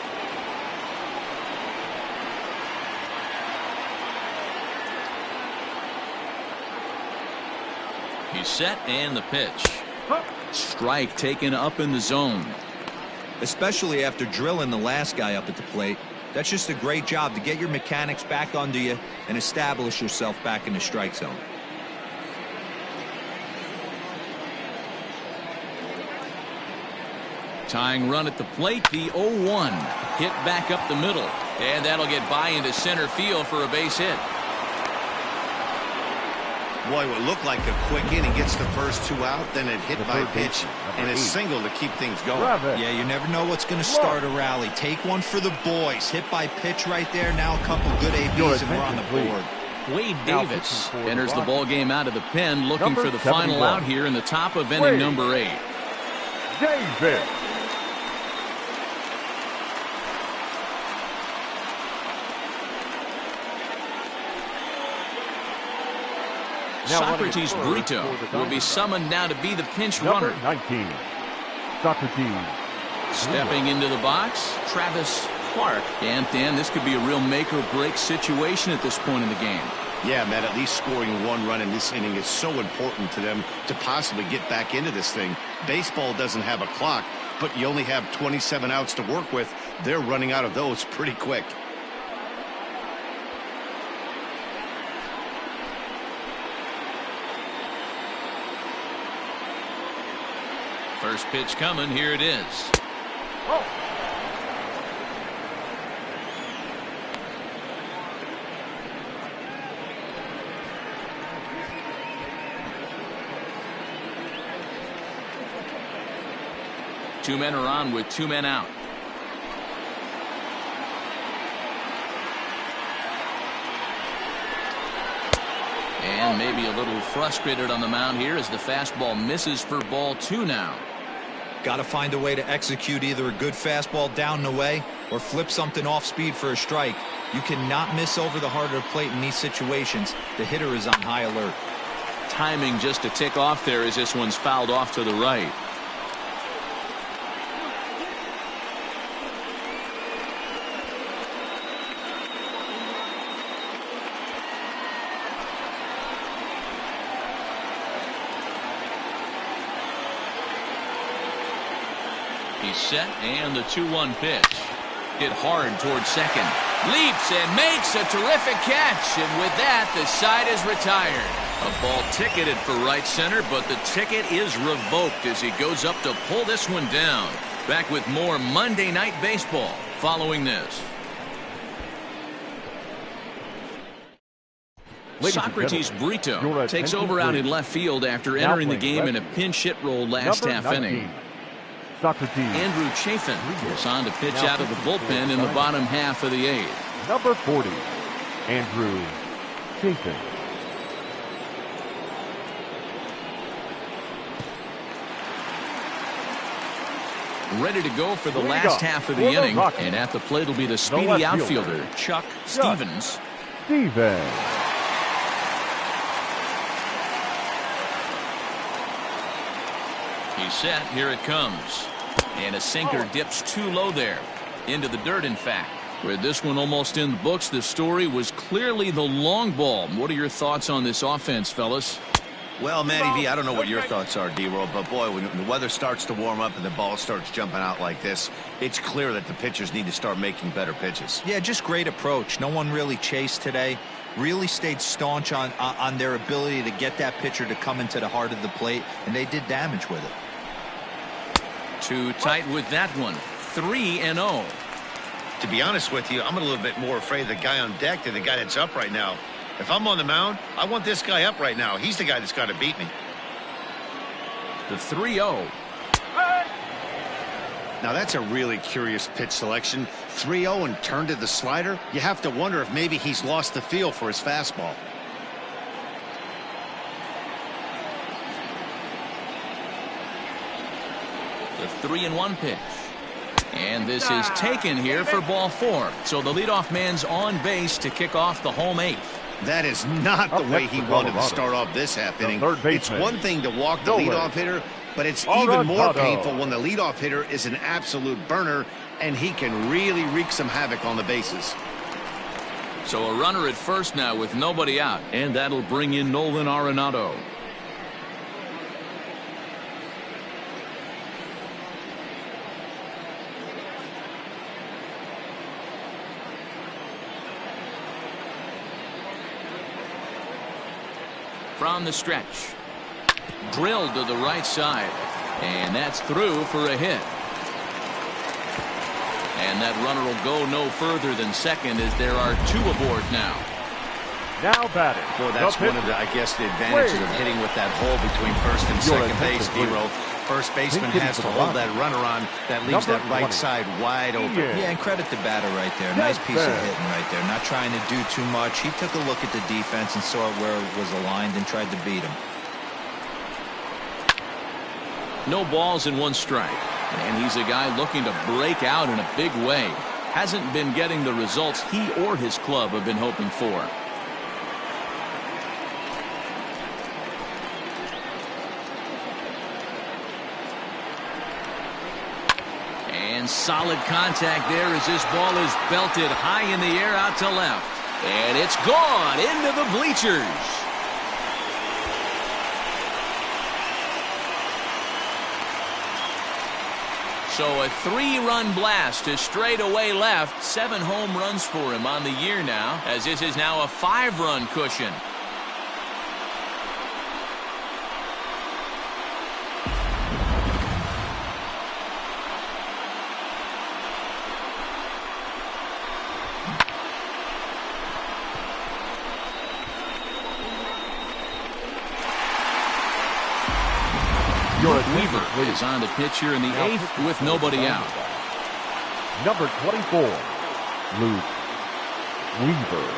S1: He's set and the pitch. Strike taken up in the zone.
S3: Especially after drilling the last guy up at the plate. That's just a great job to get your mechanics back under you and establish yourself back in the strike zone.
S1: Tying run at the plate, the 0-1. Hit back up the middle. And that'll get by into center field for a base hit.
S6: Boy, it would look like a quick inning. Gets the first 2 out, then it hit by pitch and a single to keep things going.
S3: Yeah, you never know what's going to start a rally. Take one for the boys. Hit by pitch right there. Now a couple good ABs and we're on the board.
S1: Wade Davis enters the ball game out of the pen, looking for the final out here in the top of inning number 8.
S4: Davis.
S1: Socrates Brito will be summoned now to be the pinch runner.
S4: 19, Socrates.
S1: Stepping into the box, Travis Clark. And Dan, this could be a real make or break situation at this point in the game.
S6: Yeah, Matt, at least scoring 1 run in this inning is so important to them to possibly get back into this thing. Baseball doesn't have a clock, but you only have 27 outs to work with. They're running out of those pretty quick.
S1: First pitch coming. Here it is.
S7: Oh.
S1: Two men are on with 2 men out. And maybe a little frustrated on the mound here as the fastball misses for ball 2 now.
S3: Got to find a way to execute either a good fastball down the way or flip something off speed for a strike. You cannot miss over the heart of the plate in these situations. The hitter is on high alert.
S1: Timing just a tick off there as this one's fouled off to the right. He's set and the 2-1 pitch. Hit hard towards second. Leaps and makes a terrific catch. And with that, the side is retired. A ball ticketed for right center, but the ticket is revoked as he goes up to pull this one down. Back with more Monday Night Baseball following this. Socrates Brito takes over out in left field after entering the game in a pinch hit role last half inning.
S4: Socrates.
S1: Andrew Chafin is on to pitch out of the bullpen in the bottom half of the 8th.
S4: Number 40, Andrew Chafin.
S1: Ready to go for the last half of the inning, and at the plate will be the speedy outfielder, Chuck Stevens. He's set. Here it comes. And a sinker dips too low there. Into the dirt, in fact. With this one almost in the books, the story was clearly the long ball. What are your thoughts on this offense, fellas?
S2: Well, Matty V, I don't know what your thoughts are, D-Roll, but boy, when the weather starts to warm up and the ball starts jumping out like this, it's clear that the pitchers need to start making better pitches.
S3: Yeah, just great approach. No one really chased today. Really stayed staunch on their ability to get that pitcher to come into the heart of the plate, and they did damage with it.
S1: Too tight with that one. 3-0.
S6: To be honest with you, I'm a little bit more afraid of the guy on deck than the guy that's up right now. If I'm on the mound, I want this guy up right now. He's the guy that's got to beat me.
S1: The 3-0.
S6: Now that's a really curious pitch selection. 3-0 and turned to the slider. You have to wonder if maybe he's lost the feel for his fastball.
S1: The 3-1 pitch. And this is taken here for ball 4. So the leadoff man's on base to kick off the home 8th.
S6: That is not the way he wanted to start off this half inning. It's one thing to walk the leadoff hitter, but it's even more painful when the leadoff hitter is an absolute burner and he can really wreak some havoc on the bases.
S1: So a runner at first now with nobody out, and that'll bring in Nolan Arenado. From the stretch. Drilled to the right side. And that's through for a hit. And that runner will go no further than second as there are 2 aboard now.
S4: Now batting.
S2: Boy, that's one of the, I guess, the advantages of hitting with that hole between first and second base, D-Roll. First baseman has to hold that runner on. That leaves that right side wide open.
S3: Yeah, and credit the batter right there. Nice piece of hitting right there. Not trying to do too much. He took a look at the defense and saw where it was aligned and tried to beat him.
S1: No balls and 1 strike. And he's a guy looking to break out in a big way. Hasn't been getting the results he or his club have been hoping for. And solid contact there as this ball is belted high in the air out to left. And it's gone into the bleachers. So a 3-run blast to straightaway left. 7 home runs for him on the year now, as this is now a 5-run cushion. Weaver is on the pitch here in the 8th with nobody out.
S4: Number 24, Luke Weaver.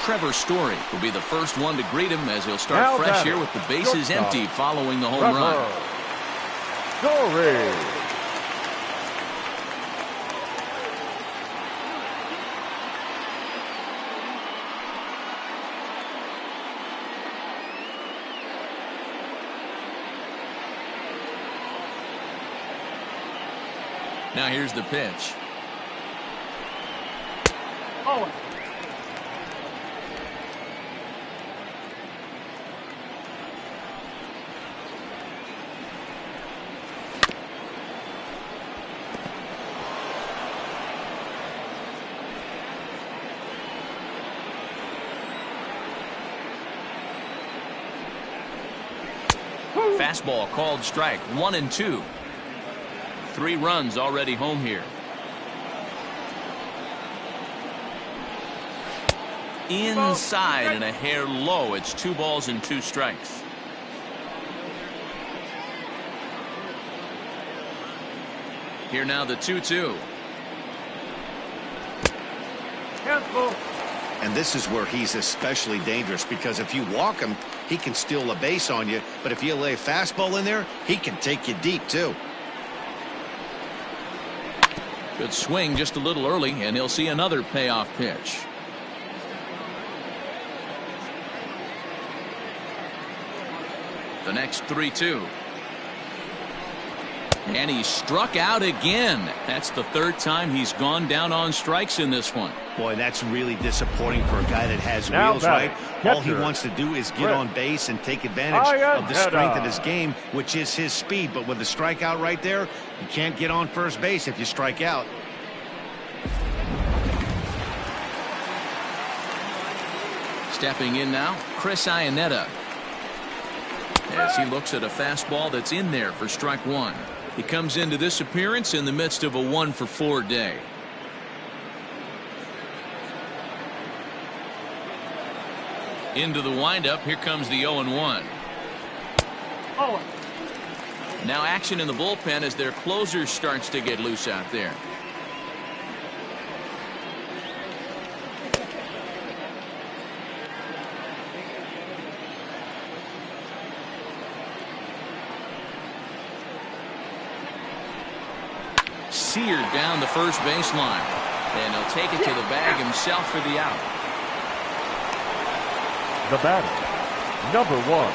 S1: Trevor Story will be the first one to greet him as he'll start fresh here with the bases empty following the home run.
S4: Story.
S1: Now here's the pitch.
S7: Oh.
S1: Fastball called strike. 1-2. 3 runs already home here. Inside and a hair low. It's 2 balls and 2 strikes. Here now the 2-2.
S7: Careful.
S6: And this is where he's especially dangerous, because if you walk him, he can steal a base on you. But if you lay a fastball in there, he can take you deep too.
S1: Good swing just a little early, and he'll see another payoff pitch. The next 3-2. And he struck out again. That's the third time he's gone down on strikes in this one.
S6: Boy, that's really disappointing for a guy that has
S4: Now
S6: wheels, right?
S4: catcher.
S6: All he wants to do is get on base and take advantage of the strength of his game, which is his speed. But with the strikeout right there, you can't get on first base if you strike out.
S1: Stepping in now, Chris Iannetta. As he looks at a fastball that's in there for strike one. He comes into this appearance in the midst of a 1-for-4 day. Into the windup, here comes the 0-1.
S7: Oh.
S1: Now action in the bullpen as their closer starts to get loose out there. Seared down the first baseline, and he'll take it to the bag himself for the out.
S4: The batter, number 1.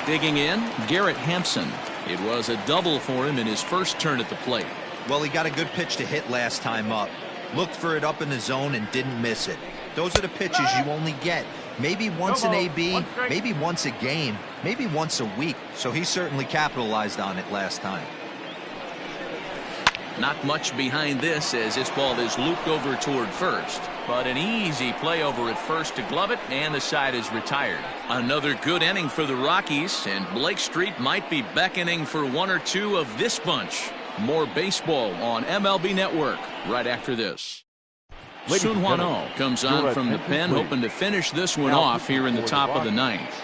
S1: Digging in, Garrett Hampson. It was a double for him in his first turn at the plate.
S3: Well, he got a good pitch to hit last time up. Looked for it up in the zone and didn't miss it. Those are the pitches you only get. Maybe once an AB, maybe once a game, maybe once a week. So he certainly capitalized on it last time.
S1: Not much behind this as this ball is looped over toward first. But an easy play over at first to glove it, and the side is retired. Another good inning for the Rockies, and Blake Street might be beckoning for one or two of this bunch. More baseball on MLB Network right after this. Sun Hwano comes on from the pen, hoping to finish this one off here in the top of the ninth.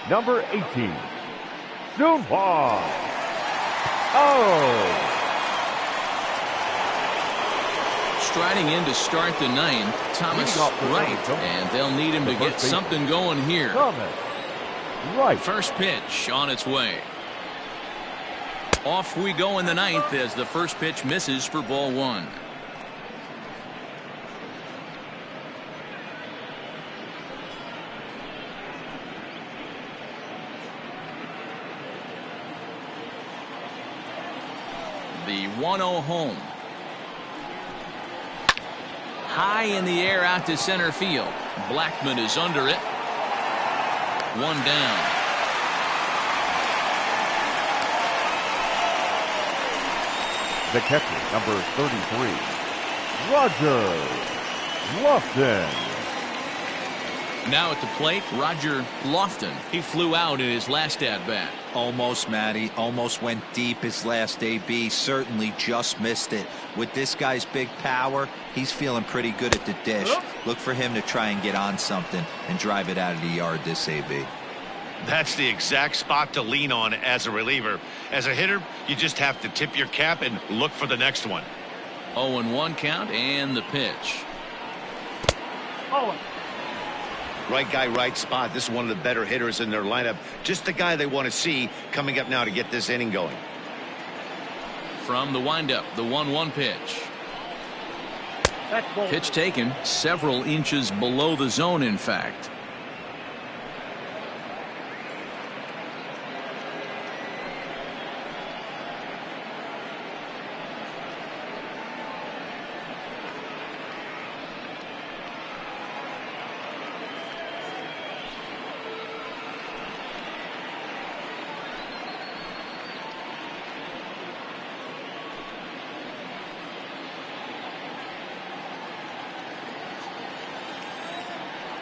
S4: Number 18, Sun Hwano. Oh!
S1: Striding in to start the ninth, Thomas Wright, and they'll need him to get something going here.
S4: Right.
S1: First pitch on its way. Off we go in the ninth as the first pitch misses for ball one. The 1-0 home. High in the air out to center field. Blackman is under it. One down.
S4: The catcher, number 33, Roger Lofton.
S1: Now at the plate, Roger Lofton. He flew out in his last at-bat.
S3: Almost, Matty. Almost went deep his last AB. Certainly just missed it. With this guy's big power, he's feeling pretty good at the dish. Look for him to try and get on something and drive it out of the yard this AB.
S6: That's the exact spot to lean on as a reliever. As a hitter, you just have to tip your cap and look for the next one.
S1: 0-1 count and the pitch.
S7: Oh.
S2: Right guy, right spot. This is one of the better hitters in their lineup. Just the guy they want to see coming up now to get this inning going.
S1: From the windup, the 1-1 pitch. Pitch taken several inches below the zone, in fact.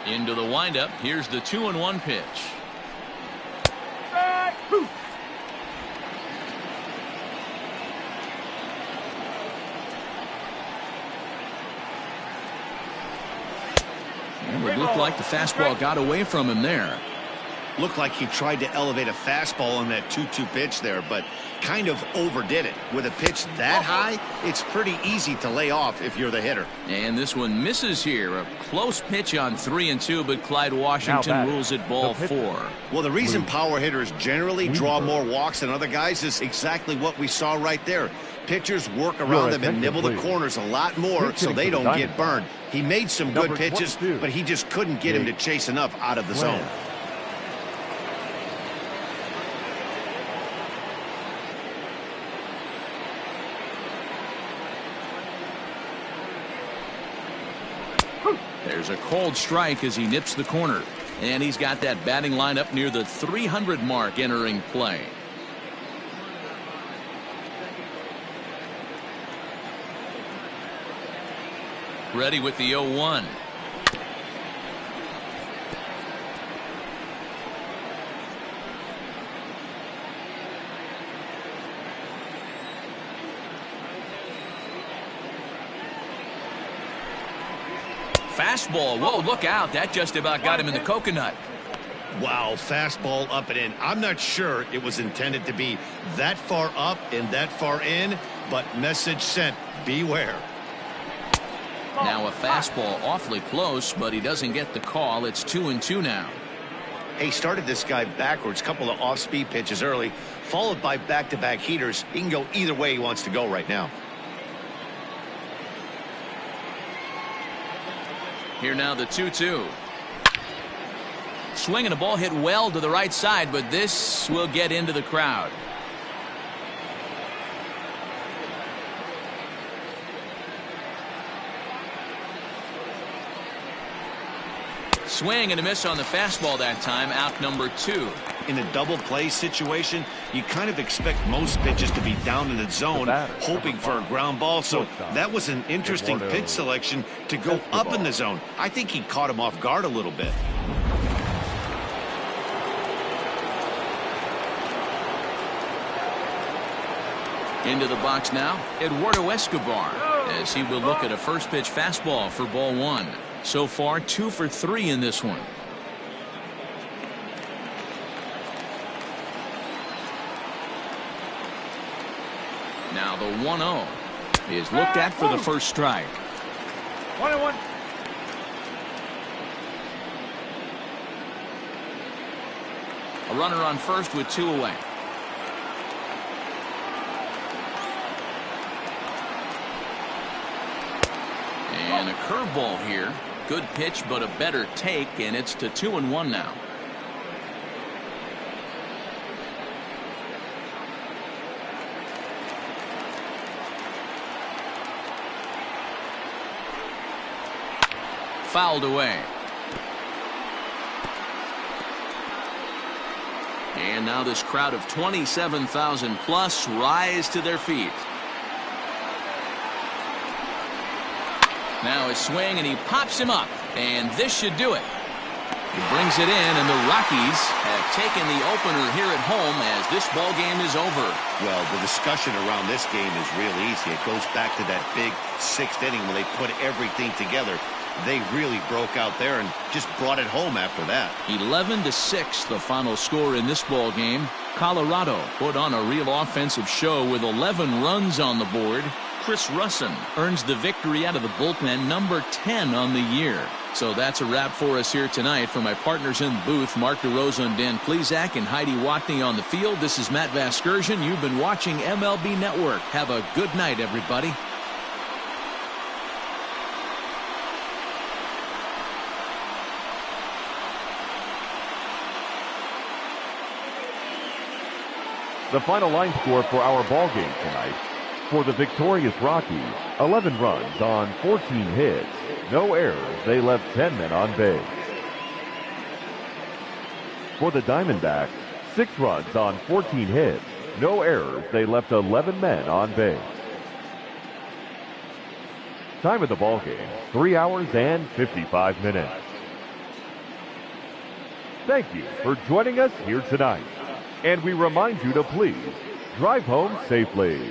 S1: Into the windup. Here's the 2-1 pitch. And it looked like the fastball got away from him there.
S6: Looked like he tried to elevate a fastball on that 2-2 pitch there, but kind of overdid it. With a pitch that high, it's pretty easy to lay off if you're the hitter.
S1: And this one misses here. A close pitch on 3-2, but Clyde Washington rules it ball 4.
S6: Well, the reason power hitters generally draw more walks than other guys is exactly what we saw right there. Pitchers work around them and nibble the corners a lot more so they don't get burned. He made some good pitches, but he just couldn't get him to chase enough out of the zone.
S1: There's a cold strike as he nips the corner. And he's got that batting line up near the 300 mark entering play. Ready with the 0-1. Fastball. Whoa, look out. That just about got him in the coconut.
S6: Wow, fastball up and in. I'm not sure it was intended to be that far up and that far in, but message sent. Beware.
S1: Now a fastball awfully close, but he doesn't get the call. It's 2-2 now.
S6: He started this guy backwards, couple of off-speed pitches early, followed by back-to-back heaters. He can go either way he wants to go right now.
S1: Here now the 2-2. Swing and a ball hit well to the right side, but this will get into the crowd. Swing and a miss on the fastball that time. Out number 2.
S6: In a double play situation, you kind of expect most pitches to be down in the zone, hoping for a ground ball. So that was an interesting pitch selection to go up in the zone. I think he caught him off guard a little bit.
S1: Into the box now, Eduardo Escobar, as he will look at a first pitch fastball for ball 1. So far, 2 for 3 in this one. Now the 1-0 is looked at for the first strike.
S7: 1-1.
S1: A runner on first with 2 away. And a curveball here. Good pitch, but a better take, and it's to 2-1 now. Fouled away. And now this crowd of 27,000 plus rise to their feet. Now his swing, and he pops him up, and this should do it. He brings it in, and the Rockies have taken the opener here at home as this ball game is over.
S6: Well, the discussion around this game is real easy. It goes back to that big 6th inning when they put everything together. They really broke out there and just brought it home after that.
S1: 11-6 the final score in this ball game. Colorado put on a real offensive show with 11 runs on the board. Chris Russin earns the victory out of the bullpen, number 10 on the year. So that's a wrap for us here tonight. For my partners in the booth, Mark DeRosa and Dan Plesac, and Heidi Watney on the field, this is Matt Vasgersian. You've been watching MLB Network. Have a good night, everybody.
S4: The final line score for our ball game tonight. For the victorious Rockies, 11 runs on 14 hits. No errors. They left 10 men on base. For the Diamondbacks, 6 runs on 14 hits. No errors. They left 11 men on base. Time of the ball game, 3 hours and 55 minutes. Thank you for joining us here tonight. And we remind you to please drive home safely.